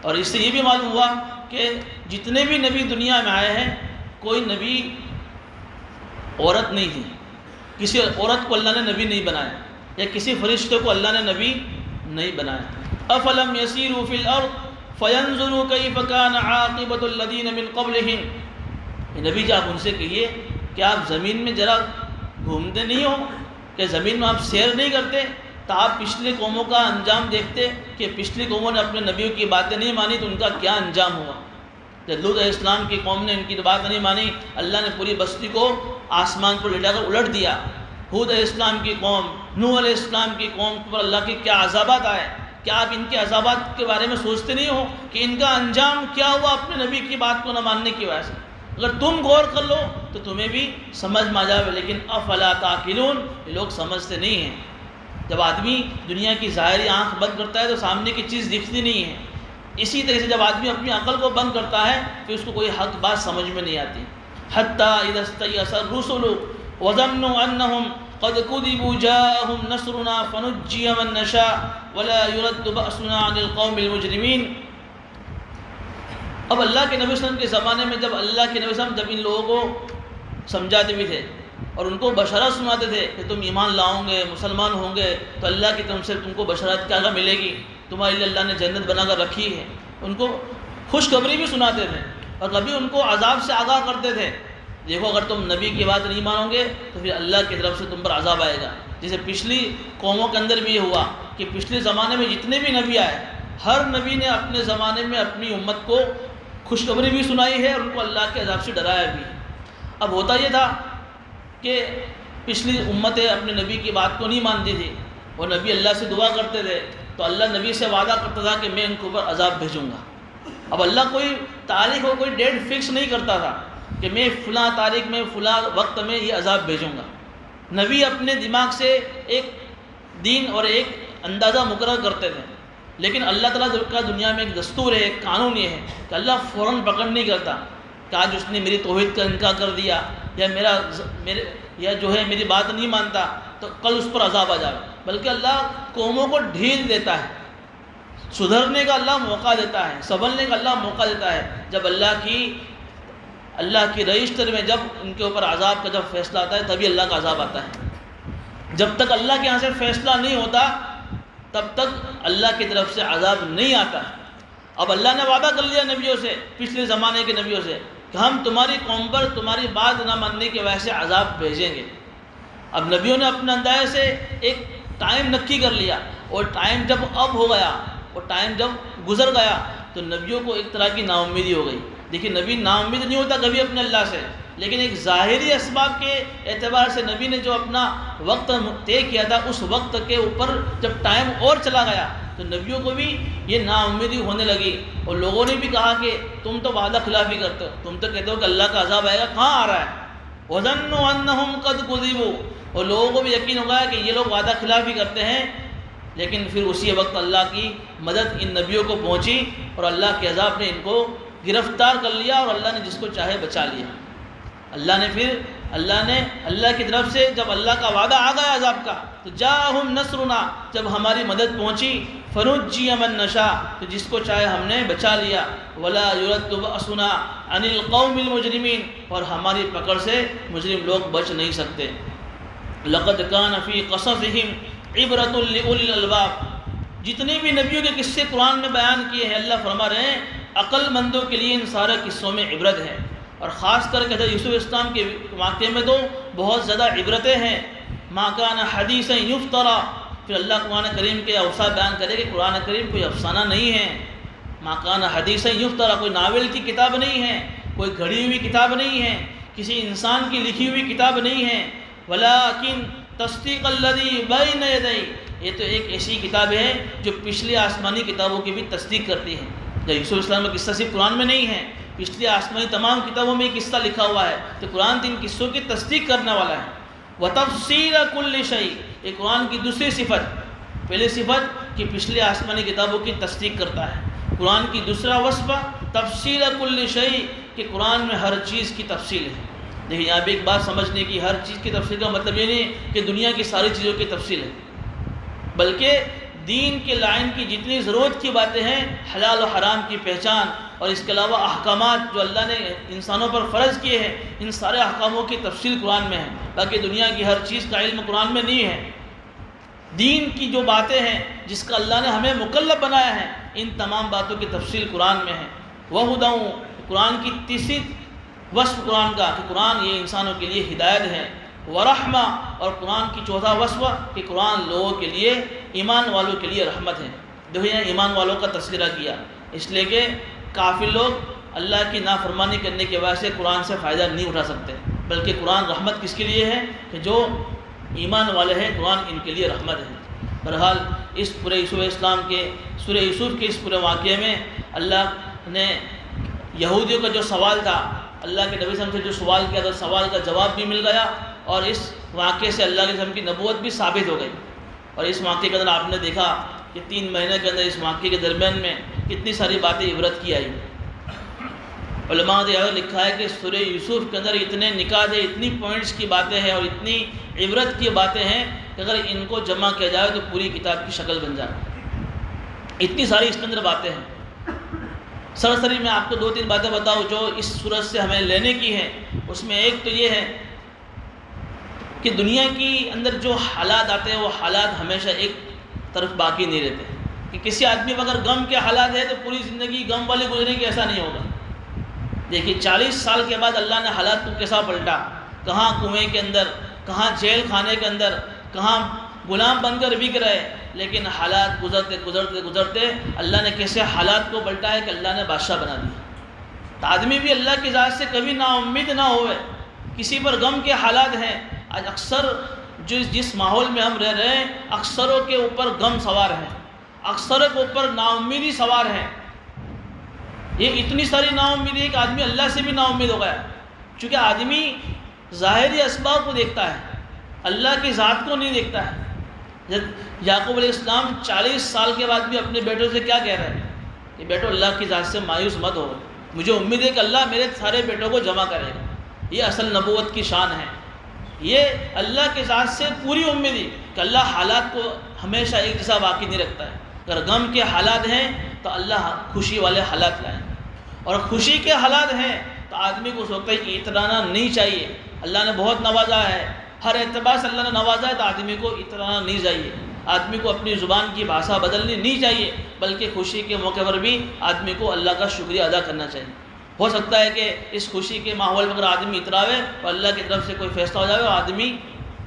اور اس سے یہ بھی معلوم ہوا کہ جتنے بھی نبی دنیا میں آئے ہیں کوئی نبی عورت نہیں تھی، کسی عورت کو اللہ نے نبی نہیں بنایا، یا کسی فرشتے کو اللہ نے نبی نہیں بنایا۔ افلم یسیروا فی الارض فینظروا کیف کان عاقبۃ الذین من قبلہم۔ نبی جی آپ ان سے کہیے کہ آپ زمین میں ذرا گھومتے نہیں ہو، کہ زمین میں آپ سیر نہیں کرتے تو آپ پچھلی قوموں کا انجام دیکھتے کہ پچھلی قوموں نے اپنے نبیوں کی باتیں نہیں مانی تو ان کا کیا انجام ہوا۔ جب لوط علیہ السلام کی قوم نے ان کی بات نہیں مانی، اللہ نے پوری بستی کو آسمان پر لٹا کر الٹ دیا۔ ہود علیہ السلام کی قوم، نوح علیہ السلام کی قوم پر اللہ کے کیا عذابات آئے، کیا آپ ان کے عذابات کے بارے میں سوچتے نہیں ہو کہ ان کا انجام کیا ہوا اپنے نبی کی بات کو نہ ماننے کی وجہ سے؟ اگر تم غور کر لو تو تمہیں بھی سمجھ میں آ جائے، لیکن افلا تعقلون، یہ لوگ سمجھتے نہیں ہیں۔ جب آدمی دنیا کی ظاہری آنکھ بند کرتا ہے تو سامنے کی چیز دکھتی نہیں ہے، اسی طرح سے جب آدمی اپنی عقل کو بند کرتا ہے پھر اس کو کوئی حق بات سمجھ میں نہیں آتی۔ حتی اذا استیأس الرسل وظنوا انہم قد کذبوا جاءہم نصرنا فنجی من نشاء ولا يرد بأسنا عن القوم المجرمین۔ اب اللہ کے نبی صلی اللہ علیہ وسلم کے زمانے میں جب اللہ کے نبی صلی اللہ علیہ وسلم جب ان لوگوں کو سمجھاتے بھی تھے اور ان کو بشارت سناتے تھے کہ تم ایمان لاؤ گے، مسلمان ہوں گے تو اللہ کی طرف سے تم کو بشارت کیا ملے گی، تمہارے لیے اللہ نے جنت بنا کر رکھی ہے، ان کو خوشخبری بھی سناتے تھے اور کبھی ان کو عذاب سے آگاہ کرتے تھے، دیکھو اگر تم نبی کی بات نہیں مانو گے تو پھر اللہ کی طرف سے تم پر عذاب آئے گا۔ جیسے پچھلی قوموں کے اندر بھی یہ ہوا کہ پچھلے زمانے میں جتنے بھی نبی آئے ہر نبی نے اپنے زمانے میں اپنی امت کو خوشخبری بھی سنائی ہے اور ان کو اللہ کے عذاب سے ڈرایا بھی۔ اب ہوتا یہ تھا کہ پچھلی امتیں اپنے نبی کی بات کو نہیں مانتی تھی، وہ نبی اللہ سے دعا کرتے تھے تو اللہ نبی سے وعدہ کرتا تھا کہ میں ان کے اوپر عذاب بھیجوں گا۔ اب اللہ کوئی تاریخ اور کوئی ڈیٹ فکس نہیں کرتا تھا کہ میں فلاں تاریخ میں فلاں وقت میں یہ عذاب بھیجوں گا، نبی اپنے دماغ سے ایک دین اور ایک اندازہ مقرر کرتے تھے، لیکن اللہ تعالیٰ کا دنیا میں ایک دستور ہے، ایک قانون یہ ہے کہ اللہ فوراً پکڑ نہیں کرتا کہ آج اس نے میری توحید کا انکار کر دیا یا جو ہے میری بات نہیں مانتا تو کل اس پر عذاب آ جائے، بلکہ اللہ قوموں کو ڈھیل دیتا ہے، سدھرنے کا اللہ موقع دیتا ہے، سنبھلنے کا اللہ موقع دیتا ہے۔ جب اللہ کی رجسٹر میں جب ان کے اوپر عذاب کا جب فیصلہ آتا ہے تبھی اللہ کا عذاب آتا ہے، جب تک اللہ کے یہاں سے فیصلہ نہیں ہوتا تب تک اللہ کی طرف سے عذاب نہیں آتا۔ اب اللہ نے وعدہ کر لیا نبیوں سے، پچھلے زمانے کے نبیوں سے، کہ ہم تمہاری قوم پر تمہاری بات نہ ماننے کی وجہ سے عذاب بھیجیں گے۔ اب نبیوں نے اپنے انداز سے ایک ٹائم نکی کر لیا، اور ٹائم جب اب ہو گیا اور ٹائم جب گزر گیا تو نبیوں کو ایک طرح کی نا امیدی ہو گئی۔ دیکھیے نبی نا امید نہیں ہوتا کبھی اپنے اللہ سے، لیکن ایک ظاہری اسباب کے اعتبار سے نبی نے جو اپنا وقت طے کیا تھا اس وقت کے اوپر جب ٹائم اور چلا گیا تو نبیوں کو بھی یہ نا امیدی ہونے لگی، اور لوگوں نے بھی کہا کہ تم تو وعدہ خلافی کرتے ہو، تم تو کہتے ہو کہ اللہ کا عذاب آئے گا، کہاں آ رہا ہے؟ وَظَنُّوا أَنَّهُمْ قَدْ كُذِبُوا، اور لوگوں کو بھی یقین ہو گیا کہ یہ لوگ وعدہ خلافی کرتے ہیں، لیکن پھر اسی وقت اللہ کی مدد ان نبیوں کو پہنچی اور اللہ کے عذاب نے ان کو گرفتار کر لیا اور اللہ نے جس کو چاہے بچا لیا۔ اللہ کی طرف سے جب اللہ کا وعدہ آ گیا عذاب کا تو جاءہم نصرنا، جب ہماری مدد پہنچی، فنجی من نشاء، تو جس کو چاہے ہم نے بچا لیا، ولا يرد بأسنا عن القوم المجرمین، اور ہماری پکڑ سے مجرم لوگ بچ نہیں سکتے۔ لقد كان في قصصهم عبرة لأولي الألباب، جتنے بھی نبیوں کے قصے قرآن میں بیان کیے ہیں، اللہ فرما رہے ہیں عقل مندوں کے لیے ان سارے قصوں میں عبرت ہے، اور خاص کر کے حضرت یوسف اسلام کے واقعے میں تو بہت زیادہ عبرتیں ہیں۔ ما کان حدیثا یفترا، پھر اللہ قرآن کریم کے اوصاف بیان کرے کہ قرآن کریم کوئی افسانہ نہیں ہے۔ ما کان حدیثا یفترا، کوئی ناول کی کتاب نہیں ہے، کوئی گھڑی ہوئی کتاب نہیں ہے، کسی انسان کی لکھی ہوئی کتاب نہیں ہے۔ ولیکن تصدیق الذی بین یدیہ، یہ تو ایک ایسی کتاب ہے جو پچھلی آسمانی کتابوں کی بھی تصدیق کرتی ہے۔ جب یوسف اسلام کا قصہ صرف قرآن میں نہیں ہے، پچھلی آسمانی تمام کتابوں میں یہ قصہ لکھا ہوا ہے، تو قرآن ان قصوں کی تصدیق کرنے والا ہے۔ وتفصیل کل شیء، یہ قرآن کی دوسری صفت، پہلی صفت کہ پچھلی آسمانی کتابوں کی تصدیق کرتا ہے، قرآن کی دوسرا وصف تفصیل کل شیء، کہ قرآن میں ہر چیز کی تفصیل ہے۔ دیکھیں یہاں پہ ایک بات سمجھنے کی، ہر چیز کی تفصیل کا مطلب یہ نہیں کہ دنیا کی ساری چیزوں کی تفصیل ہے، بلکہ دین کے لائن کی جتنی ضرورت کی باتیں ہیں، حلال و حرام کی پہچان، اور اس کے علاوہ احکامات جو اللہ نے انسانوں پر فرض کیے ہیں، ان سارے احکاموں کی تفصیل قرآن میں ہے، باقی دنیا کی ہر چیز کا علم قرآن میں نہیں ہے۔ دین کی جو باتیں ہیں جس کا اللہ نے ہمیں مکلف بنایا ہے، ان تمام باتوں کی تفصیل قرآن میں ہے۔ وَهُدًى، قرآن کی تیسری وصف قرآن کا کہ قرآن یہ انسانوں کے لیے ہدایت ہے۔ ورحمہ، اور قرآن کی چوتھا وصف کہ قرآن لوگوں کے لیے، ایمان والوں کے لیے رحمت ہے۔ دیکھو یہاں ایمان والوں کا تذکرہ کیا، اس لیے کہ کافر لوگ اللہ کی نافرمانی کرنے کی وجہ سے قرآن سے فائدہ نہیں اٹھا سکتے، بلکہ قرآن رحمت کس کے لیے ہے کہ جو ایمان والے ہیں، قرآن ان کے لیے رحمت ہے۔ بہرحال اس پورے یوسف اسلام کے سورہ یوسف کے اس پورے واقعے میں اللہ نے یہودیوں کا جو سوال تھا، اللہ کے نبی صلی اللہ علیہ وسلم سے جو سوال کیا تھا، سوال کا جواب بھی مل گیا، اور اس واقعے سے اللہ کے وسلم کی نبوت بھی ثابت ہو گئی۔ اور اس واقعے کے اندر آپ نے دیکھا کہ 3 مہینے کے اندر اس واقعے کے درمیان میں کتنی ساری باتیں عبرت کی آئی۔ علماء نے یہاں لکھا ہے کہ سورہ یوسف کے اندر اتنے نکات ہیں، اتنی پوائنٹس کی باتیں ہیں اور اتنی عبرت کی باتیں ہیں کہ اگر ان کو جمع کیا جائے تو پوری کتاب کی شکل بن جائے، اتنی ساری اس کے اندر باتیں ہیں۔ سرسری میں آپ کو 2-3 باتیں بتاؤں جو اس صورت سے ہمیں لینے کی ہیں۔ اس میں ایک تو یہ ہے کہ دنیا کی اندر جو حالات آتے ہیں وہ حالات ہمیشہ ایک طرف باقی نہیں رہتے، کہ کسی آدمی پر اگر غم کے حالات ہے تو پوری زندگی غم والے گزرے گی، ایسا نہیں ہوگا۔ دیکھیے 40 سال کے بعد اللہ نے حالات کو کیسا پلٹا، کہاں کنویں کے اندر، کہاں جیل خانے کے اندر، کہاں غلام بن کر بک رہے، لیکن حالات گزرتے گزرتے گزرتے اللہ نے کیسے حالات کو پلٹا ہے کہ اللہ نے بادشاہ بنا دیا۔ تو آدمی بھی اللہ کی ذات سے کبھی نا امید نہ ہوئے، کسی پر غم کے حالات ہیں۔ آج اکثر جس ماحول میں ہم رہ رہے ہیں، اکثروں کے اوپر غم سوار ہے، اکثروں کے اوپر نا امیدی سوار ہے۔ یہ اتنی ساری نا امیدی ہے کہ آدمی اللہ سے بھی نا امید ہو گیا، چونکہ آدمی ظاہری اسباب کو دیکھتا ہے، اللہ کی ذات کو نہیں دیکھتا ہے۔ جب یعقوب علیہ السلام 40 سال کے بعد بھی اپنے بیٹوں سے کیا کہہ رہے ہیں کہ بیٹو اللہ کی ذات سے مایوس مت ہو، مجھے امید ہے کہ اللہ میرے سارے بیٹوں کو جمع کرے گا۔ یہ اصل نبوت کی شان ہے، یہ اللہ کی ذات سے پوری امیدی کہ اللہ حالات کو ہمیشہ ایک جیسا باقی نہیں رکھتا ہے۔ اگر غم کے حالات ہیں تو اللہ خوشی والے حالات لائیں، اور خوشی کے حالات ہیں تو آدمی کو اس وقت اترانا نہیں چاہیے۔ اللہ نے بہت نوازا ہے، ہر اعتبار سے اللہ نے نوازا ہے، تو آدمی کو اترانا نہیں چاہیے، آدمی کو اپنی زبان کی بھاشا بدلنی نہیں چاہیے، بلکہ خوشی کے موقع پر بھی آدمی کو اللہ کا شکریہ ادا کرنا چاہیے۔ ہو سکتا ہے کہ اس خوشی کے ماحول میں اگر آدمی اتراوے اور اللہ کی طرف سے کوئی فیصلہ ہو جائے اور آدمی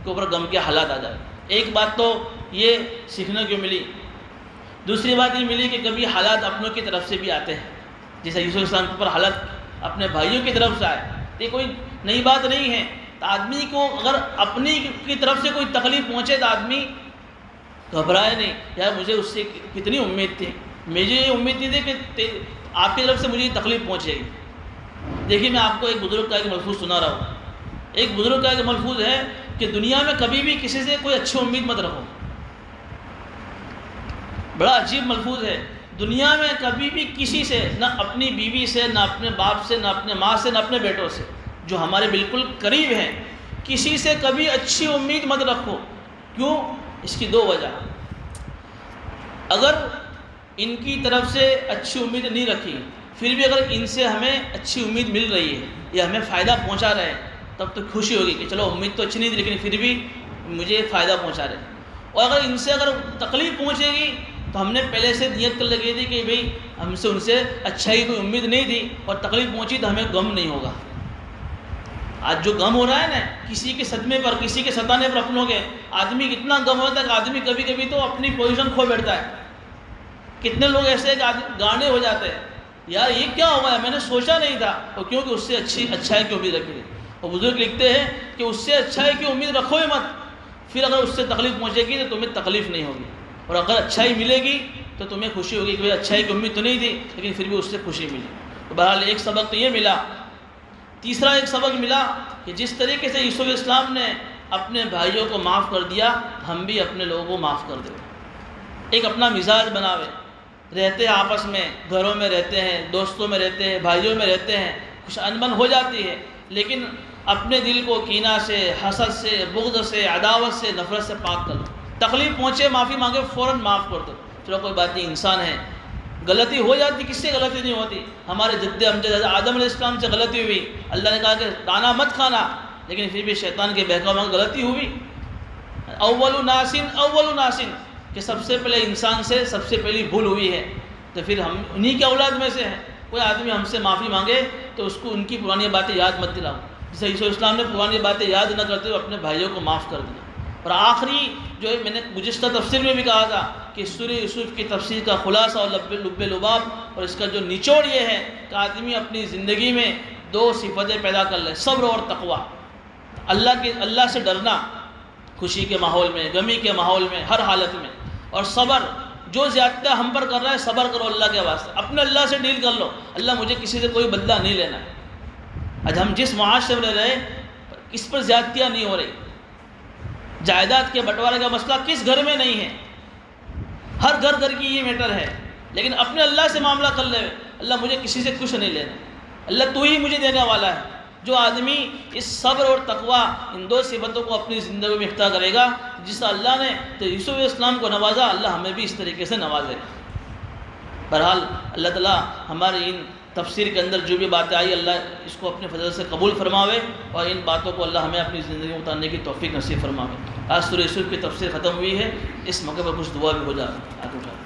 کے اوپر غم کے حالات آ جائے۔ ایک بات تو یہ سیکھنے کو ملی، دوسری بات یہ ملی کہ کبھی حالات اپنوں کی طرف سے بھی آتے ہیں، جیسے یوسف اسلام کے اوپر حالات اپنے بھائیوں کی طرف سے آئے، یہ کوئی نئی بات نہیں ہے۔ تو آدمی کو اگر اپنی کی طرف سے کوئی تکلیف پہنچے تو آدمی گھبرائے نہیں، یار مجھے اس سے کتنی امید تھی، مجھے یہ امید نہیں تھی کہ آپ کی طرف سے مجھے تکلیف پہنچے گی۔ دیکھیے میں آپ کو ایک بزرگ کا ایک ملفوظ سنا رہا ہوں، ایک بزرگ کا ایک ملفوظ ہے کہ دنیا میں کبھی بھی کسی سے کوئی اچھی امید مت رکھو۔ بڑا عجیب ملفوظ ہے، دنیا میں کبھی بھی کسی سے، نہ اپنی بیوی سے، نہ اپنے باپ سے، نہ اپنے ماں سے، نہ اپنے بیٹوں سے، جو ہمارے بالکل قریب ہیں، کسی سے کبھی اچھی امید مت رکھو۔ کیوں؟ اس کی 2 وجہ۔ اگر ان کی طرف سے اچھی امید نہیں رکھی، پھر بھی اگر ان سے ہمیں اچھی امید مل رہی ہے یا ہمیں فائدہ پہنچا رہے ہیں، تب تو خوشی ہوگی کہ چلو امید تو اچھی نہیں تھی لیکن پھر بھی مجھے فائدہ پہنچا رہے ہیں۔ اور اگر ان سے اگر تکلیف پہنچے گی تو ہم نے پہلے سے نیت کر لگی تھی کہ بھئی ہم سے ان سے اچھائی کوئی امید نہیں تھی اور تکلیف پہنچی تو ہمیں غم نہیں ہوگا۔ آج جو غم ہو رہا ہے نا کسی کے صدمے پر، کسی کے ستانے پر اپنوں کے، آدمی کتنا غم ہوتا ہے کہ آدمی کبھی کبھی تو اپنی پوزیشن کھو بیٹھتا ہے۔ کتنے لوگ ایسے ہیں کہ گانے ہو جاتے ہیں، یار یہ کیا ہوا ہے، میں نے سوچا نہیں تھا، اور کیونکہ اس سے اچھائی کی امید رکھی تھی۔ اور بزرگ لکھتے ہیں کہ اس سے اچھائی کی امید رکھو ہی مت، پھر اگر اس سے تکلیف پہنچے گی تو تمہیں تکلیف نہیں ہوگی، اور اگر اچھائی ملے گی تو تمہیں خوشی ہوگی کہ اچھائی کی امید تو نہیں تھی لیکن پھر بھی اس سے خوشی ملی۔ تو بہرحال ایک سبق تو یہ ملا۔ تیسرا ایک سبق ملا کہ جس طریقے سے یوسف علیہ السلام نے اپنے بھائیوں کو معاف کر دیا، ہم بھی اپنے لوگوں کو معاف کر دیں۔ ایک اپنا مزاج بناوے، رہتے ہیں آپس میں، گھروں میں رہتے ہیں، دوستوں میں رہتے ہیں، بھائیوں میں رہتے ہیں، کچھ انبن ہو جاتی ہے، لیکن اپنے دل کو کینہ سے، حسد سے، بغض سے، عداوت سے، نفرت سے پاک کر لو۔ تکلیف پہنچے، معافی مانگے، فوراً معاف کر دو، چلو کوئی بات نہیں، انسان ہے، غلطی ہو جاتی، کس سے غلطی نہیں ہوتی؟ ہمارے جد امجد آدم علیہ السلام سے غلطی ہوئی، اللہ نے کہا کہ دانا مت کھانا، لیکن پھر بھی شیطان کے بہکاؤ میں غلطی ہوئی۔ اول ناسن کہ سب سے پہلے انسان سے سب سے پہلی بھول ہوئی ہے، تو پھر ہم انہی کے اولاد میں سے ہیں۔ کوئی آدمی ہم سے معافی مانگے تو اس کو ان کی پرانی باتیں یاد مت دلاؤ، جیسے عیسی علیہ السلام نے پرانی باتیں یاد نہ کرتے ہوئے اپنے بھائیوں کو معاف کر دیا۔ اور آخری جو میں نے گزشتہ تفسیر میں بھی کہا تھا کہ سورہ یوسف کی تفسیر کا خلاصہ اور لب لباب اور اس کا جو نچوڑ یہ ہے کہ آدمی اپنی زندگی میں دو صفتیں پیدا کر لے، صبر اور تقوی۔ اللہ سے ڈرنا خوشی کے ماحول میں، غمی کے ماحول میں، ہر حالت میں، اور صبر، جو زیادتہ ہم پر کر رہا ہے صبر کرو اللہ کے واسطے، اپنے اللہ سے ڈیل کر لو، اللہ مجھے کسی سے کوئی بدلہ نہیں لینا ہے۔ آج ہم جس معاشرے میں رہ رہے ہیں اس پر زیادتیاں نہیں ہو رہی، جائیداد کے بٹوارے کا مسئلہ کس گھر میں نہیں ہے، ہر گھر کی یہ میٹر ہے، لیکن اپنے اللہ سے معاملہ کر لے، اللہ مجھے کسی سے کچھ نہیں لینا، اللہ تو ہی مجھے دینے والا ہے۔ جو آدمی اس صبر اور تقوی ان دو صفتوں کو اپنی زندگی میں اختیار کرے گا، جس اللہ نے تو یوسف علیہ السلام کو نوازا، اللہ ہمیں بھی اس طریقے سے نوازے۔ بہرحال اللہ تعالیٰ ہمارے ان تفسیر کے اندر جو بھی باتیں آئی، اللہ اس کو اپنے فضل سے قبول فرماوے، اور ان باتوں کو اللہ ہمیں اپنی زندگی میں اتارنے کی توفیق نصیب فرماوے۔ آج سورہ یوسف کی تفسیر ختم ہوئی ہے، اس موقع پر کچھ دعا بھی ہو جائے۔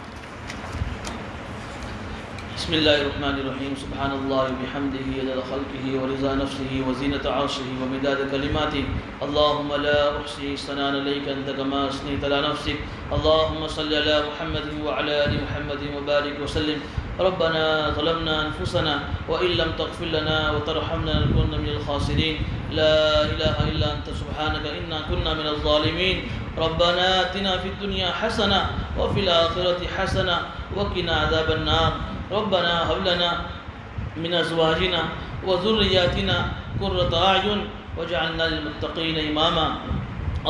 بسم اللہ الرحمن الرحیم، سبحان اللہ وبحمدہ عدد خلقہ ورضا نفسہ وزینۃ عرشہ ومداد کلماتہ، اللہم لا احصی ثناء علیک انت کما اثنیت علی نفسک، اللہم صلی علی محمد وعلی آل محمد وبارک وسلم۔ ربنا ظلمنا انفسنا وان لم تغفر لنا وترحمنا لنكن من الخاسرین، لا الہ الا انت سبحانک انا كنا من الظالمین۔ ربنا آتنا فی الدنیا حسنہ وفی الآخرۃ حسنہ وقنا عذاب النار۔ ربنا هب لنا من ازواجنا وذرياتنا قرة اعين واجعلنا للمتقين اماما۔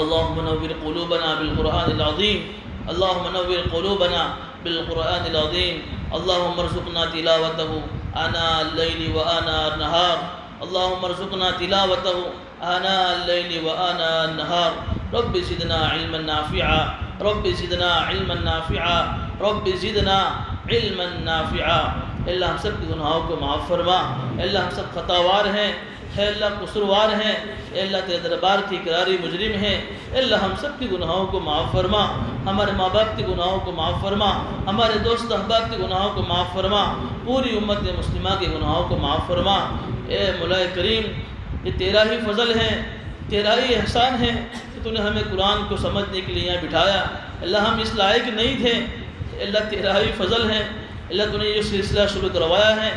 اللهم نور قلوبنا بالقرآن العظيم، اللهم نور قلوبنا بالقرآن العظيم، اللهم ارزقنا تلاوته آناء الليل وآناء النهار، اللهم ارزقنا تلاوته آناء الليل وآناء النهار۔ رب زدنا علما نافعا، رب زدنا علما نافعا، رب زدنا علما نافعا۔ اللہ ہم سب کے گناہوں کو معاف فرما، اللہ ہم سب خطاوار ہیں، اے اللہ قصوروار ہیں، اے اللہ تیرے دربار کی اقراری مجرم ہیں، اے اللہ ہم سب کے گناہوں کو معاف فرما، ہمارے ماں باپ کے گناہوں کو معاف فرما، ہمارے دوست احباب کے گناہوں کو معاف فرما، پوری امت مسلمہ کے گناہوں کو معاف فرما۔ اے مولا کریم، یہ تیرا ہی فضل ہے، تیرا ہی احسان ہے کہ تو نے ہمیں قرآن کو سمجھنے کے لیے یہاں بٹھایا۔ اللہ ہم اس لائق نہیں تھے، اللہ تیرا ہی فضل ہے، اللہ تو نے یہ سلسلہ شروع کروایا ہے،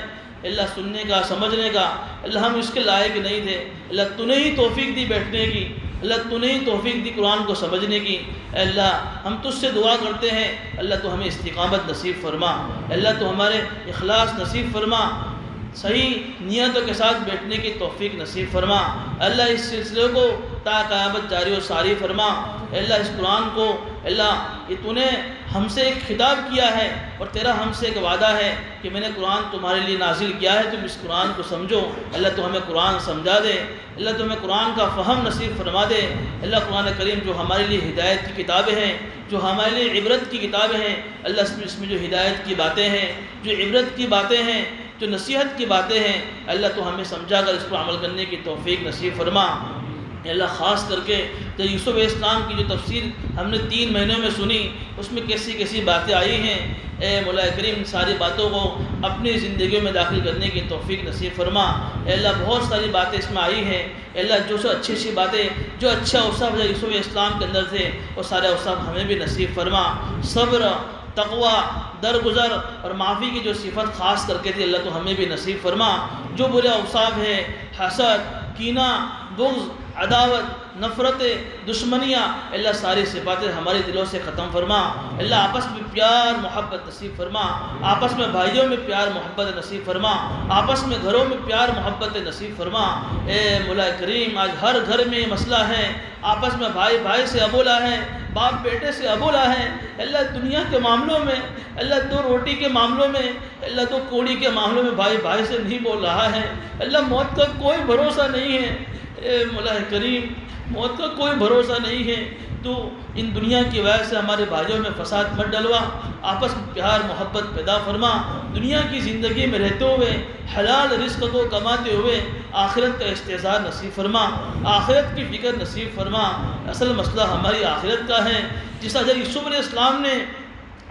اللہ سننے کا، سمجھنے کا، اللہ ہم اس کے لائق نہیں تھے، اللہ تو نے ہی توفیق دی بیٹھنے کی، اللہ تو نے ہی توفیق دی قرآن کو سمجھنے کی۔ اے اللہ ہم تجھ سے دعا کرتے ہیں، اللہ تو ہمیں استقامت نصیب فرما، اللہ تو ہمارے اخلاص نصیب فرما، صحیح نیتوں کے ساتھ بیٹھنے کی توفیق نصیب فرما۔ اللہ اس سلسلے کو تا قیامت جاری و ساری فرما۔ اللہ اس قرآن کو، اللہ یہ تو نے ہم سے ایک خطاب کیا ہے اور تیرا ہم سے ایک وعدہ ہے کہ میں نے قرآن تمہارے لیے نازل کیا ہے، تم اس قرآن کو سمجھو۔ اللہ تو ہمیں قرآن سمجھا دے، اللہ تو ہمیں قرآن کا فہم نصیب فرما دے۔ اللہ قرآن کریم جو ہمارے لیے ہدایت کی کتابیں ہیں، جو ہمارے لیے عبرت کی کتابیں ہیں، اللہ اس میں جو ہدایت کی باتیں ہیں، جو عبرت کی باتیں ہیں، جو نصیحت کی باتیں ہیں، اللہ تو ہمیں سمجھا کر اس پر عمل کرنے کی توفیق نصیب فرما۔ اللہ خاص کر کے تو یوسف علیہ السلام کی جو تفسیر ہم نے 3 مہینوں میں سنی، اس میں کیسی کیسی باتیں آئی ہیں، اے مولا کریم ساری باتوں کو اپنی زندگیوں میں داخل کرنے کی توفیق نصیب فرما۔ اے اللہ بہت ساری باتیں اس میں آئی ہیں، اے اللہ جو اچھی اچھی باتیں، جو اچھا اوصاف یوسف علیہ السلام کے اندر تھے، وہ سارے اوصاف ہمیں بھی نصیب فرما۔ صبر، تقوی، درگزر اور معافی کی جو صفت خاص کر کے تھی، اللہ تو ہمیں بھی نصیب فرما۔ جو برے اوصاف ہیں، حسد، کینہ، بغض، عداوت، نفرت، دشمنیاں، اللہ ساری صفاتیں ہمارے دلوں سے ختم فرما۔ اللہ آپس میں پیار محبت نصیب فرما، آپس میں بھائیوں میں پیار محبت نصیب فرما، آپس میں گھروں میں پیار محبت نصیب فرما۔ اے مولا کریم آج ہر گھر میں یہ مسئلہ ہے، آپس میں بھائی بھائی سے ابولا ہے، باپ بیٹے سے ابولا ہے۔ اللہ دنیا کے معاملوں میں، اللہ 2 روٹی کے معاملوں میں، اللہ 2 کوڑی کے معاملوں میں بھائی بھائی سے نہیں بول رہا ہے۔ اللہ موت کا کوئی بھروسہ نہیں ہے، اے مولا کریم موت کا کوئی بھروسہ نہیں ہے۔ تو ان دنیا کی وجہ سے ہمارے بھائیوں میں فساد مت ڈلوا، آپس میں پیار محبت پیدا فرما۔ دنیا کی زندگی میں رہتے ہوئے حلال رزق کو کماتے ہوئے آخرت کا استعزار نصیب فرما، آخرت کی فکر نصیب فرما۔ اصل مسئلہ ہماری آخرت کا ہے۔ جس طرح یوسف علیہ السلام نے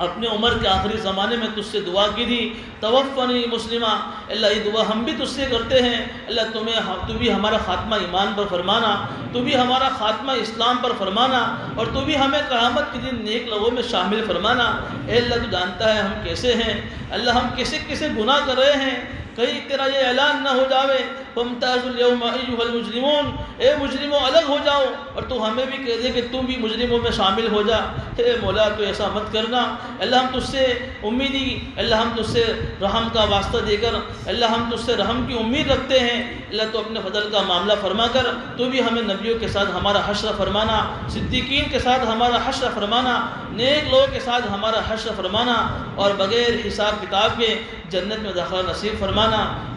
اپنے عمر کے آخری زمانے میں تجھ سے دعا کی تھی، توفنی مسلمہ، اللہ یہ دعا ہم بھی تجھ سے کرتے ہیں۔ اللہ تو بھی ہمارا خاتمہ ایمان پر فرمانا، تو بھی ہمارا خاتمہ اسلام پر فرمانا، اور تو بھی ہمیں قیامت کے دن نیک لوگوں میں شامل فرمانا۔ اے اللہ تو جانتا ہے ہم کیسے ہیں، اللہ ہم کیسے کیسے گناہ کر رہے ہیں، کہیں تیرا یہ اعلان نہ ہو جاوے فامتازوا اليوم ایھا المجرمون، اے مجرموں الگ ہو جاؤ، اور تو ہمیں بھی کہہ دے کہ تم بھی مجرموں میں شامل ہو جا۔ اے مولا تو ایسا مت کرنا۔ اللہ ہم تجھ سے امیدی، اللہ ہم تجھ سے رحم کا واسطہ دے کر، اللہ ہم تجھ سے رحم کی امید رکھتے ہیں۔ اللہ تو اپنے فضل کا معاملہ فرما کر تو بھی ہمیں نبیوں کے ساتھ ہمارا حشر فرمانا، صدیقین کے ساتھ ہمارا حشر فرمانا، نیک لوگوں کے ساتھ ہمارا حشر فرمانا، اور بغیر حساب کتاب کے جنت میں داخلہ نصیب فرمانا۔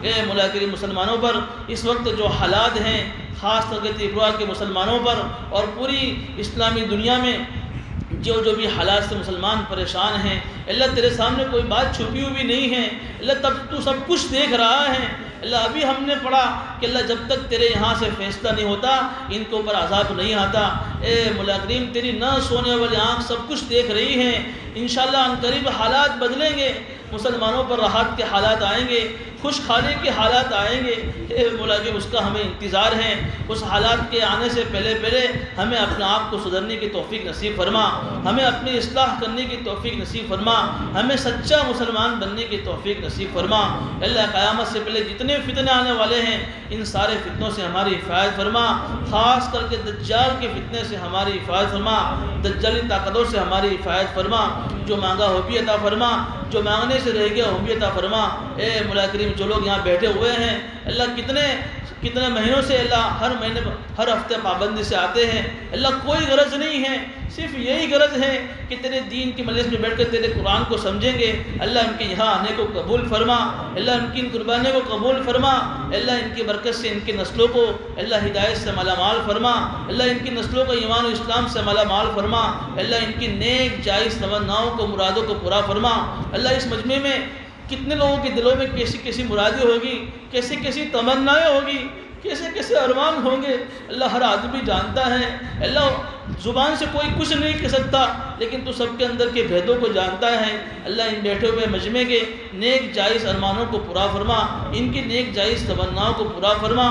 اے مولا کریم مسلمانوں پر اس وقت جو حالات ہیں، خاص طور سے تریپورہ کے مسلمانوں پر اور پوری اسلامی دنیا میں جو بھی حالات سے مسلمان پریشان ہیں، اللہ تیرے سامنے کوئی بات چھپی ہوئی نہیں ہے، اللہ تب تو سب کچھ دیکھ رہا ہے۔ اللہ ابھی ہم نے پڑھا کہ اللہ جب تک تیرے یہاں سے فیصلہ نہیں ہوتا ان کے اوپر عذاب نہیں آتا۔ اے مولا کریم تیری نہ سونے والی آنکھ سب کچھ دیکھ رہی ہے، انشاءاللہ عنقریب حالات بدلیں گے، مسلمانوں پر راحت کے حالات آئیں گے، خوشحالی کے حالات آئیں گے۔ اے مولا کہ اس کا ہمیں انتظار ہے، اس حالات کے آنے سے پہلے ہمیں اپنے آپ کو سدھرنے کی توفیق نصیب فرما، ہمیں اپنی اصلاح کرنے کی توفیق نصیب فرما، ہمیں سچا مسلمان بننے کی توفیق نصیب فرما۔ اللہ قیامت سے پہلے جتنے فتنے آنے والے ہیں ان سارے فتنوں سے ہماری حفاظت فرما، خاص کر کے دجال کے فتنے سے ہماری حفاظت فرما، دجالی طاقتوں سے ہماری حفاظت فرما۔ جو مانگا وہ بھی عطا فرما، جو مانگنے سے رہ گیا وہ بھی عطا فرما۔ اے مولا کریم جو لوگ یہاں بیٹھے ہوئے ہیں، اللہ کتنے مہینوں سے اللہ ہر مہینے ہر ہفتے پابندی سے آتے ہیں، اللہ کوئی غرض نہیں ہے، صرف یہی غرض ہے کہ تیرے دین کی مجلس میں بیٹھ کر تیرے قرآن کو سمجھیں گے۔ اللہ ان کے یہاں آنے کو قبول فرما، اللہ ان کی ان قربانیوں کو قبول فرما، اللہ ان کی برکت سے ان کی نسلوں کو اللہ ہدایت سے مالا مال فرما، اللہ ان کی نسلوں کو ایمان و اسلام سے مالا مال فرما، اللہ ان کی نیک جائز تمناؤں کو مرادوں کو پورا فرما۔ اللہ اس مجمع میں کتنے لوگوں کے دلوں میں کیسی کیسی مرادیں ہوگی، کیسی کیسی تمنائیں ہوگی، کیسے کیسے ارمان ہوں گے، اللہ ہر آدمی جانتا ہے۔ اللہ زبان سے کوئی کچھ نہیں کہہ سکتا، لیکن تو سب کے اندر کے بھیدوں کو جانتا ہے۔ اللہ ان بیٹھے ہوئے مجمع کے نیک جائز ارمانوں کو پورا فرما، ان کی نیک جائز تمناؤں کو پورا فرما،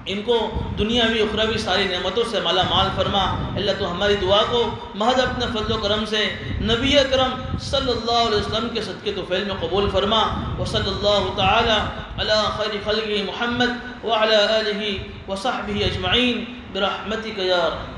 ان کو دنیاوی اخروی ساری نعمتوں سے مالا مال فرما۔ اللہ تو ہماری دعا کو محض اپنے فضل و کرم سے نبی اکرم صلی اللہ علیہ وسلم کے صدقے طفیل میں قبول فرما۔ وصلی اللہ تعالی علی خیر خلقہ محمد وعلی آلہ وصحبہ اجمعین برحمتک یا رحمن۔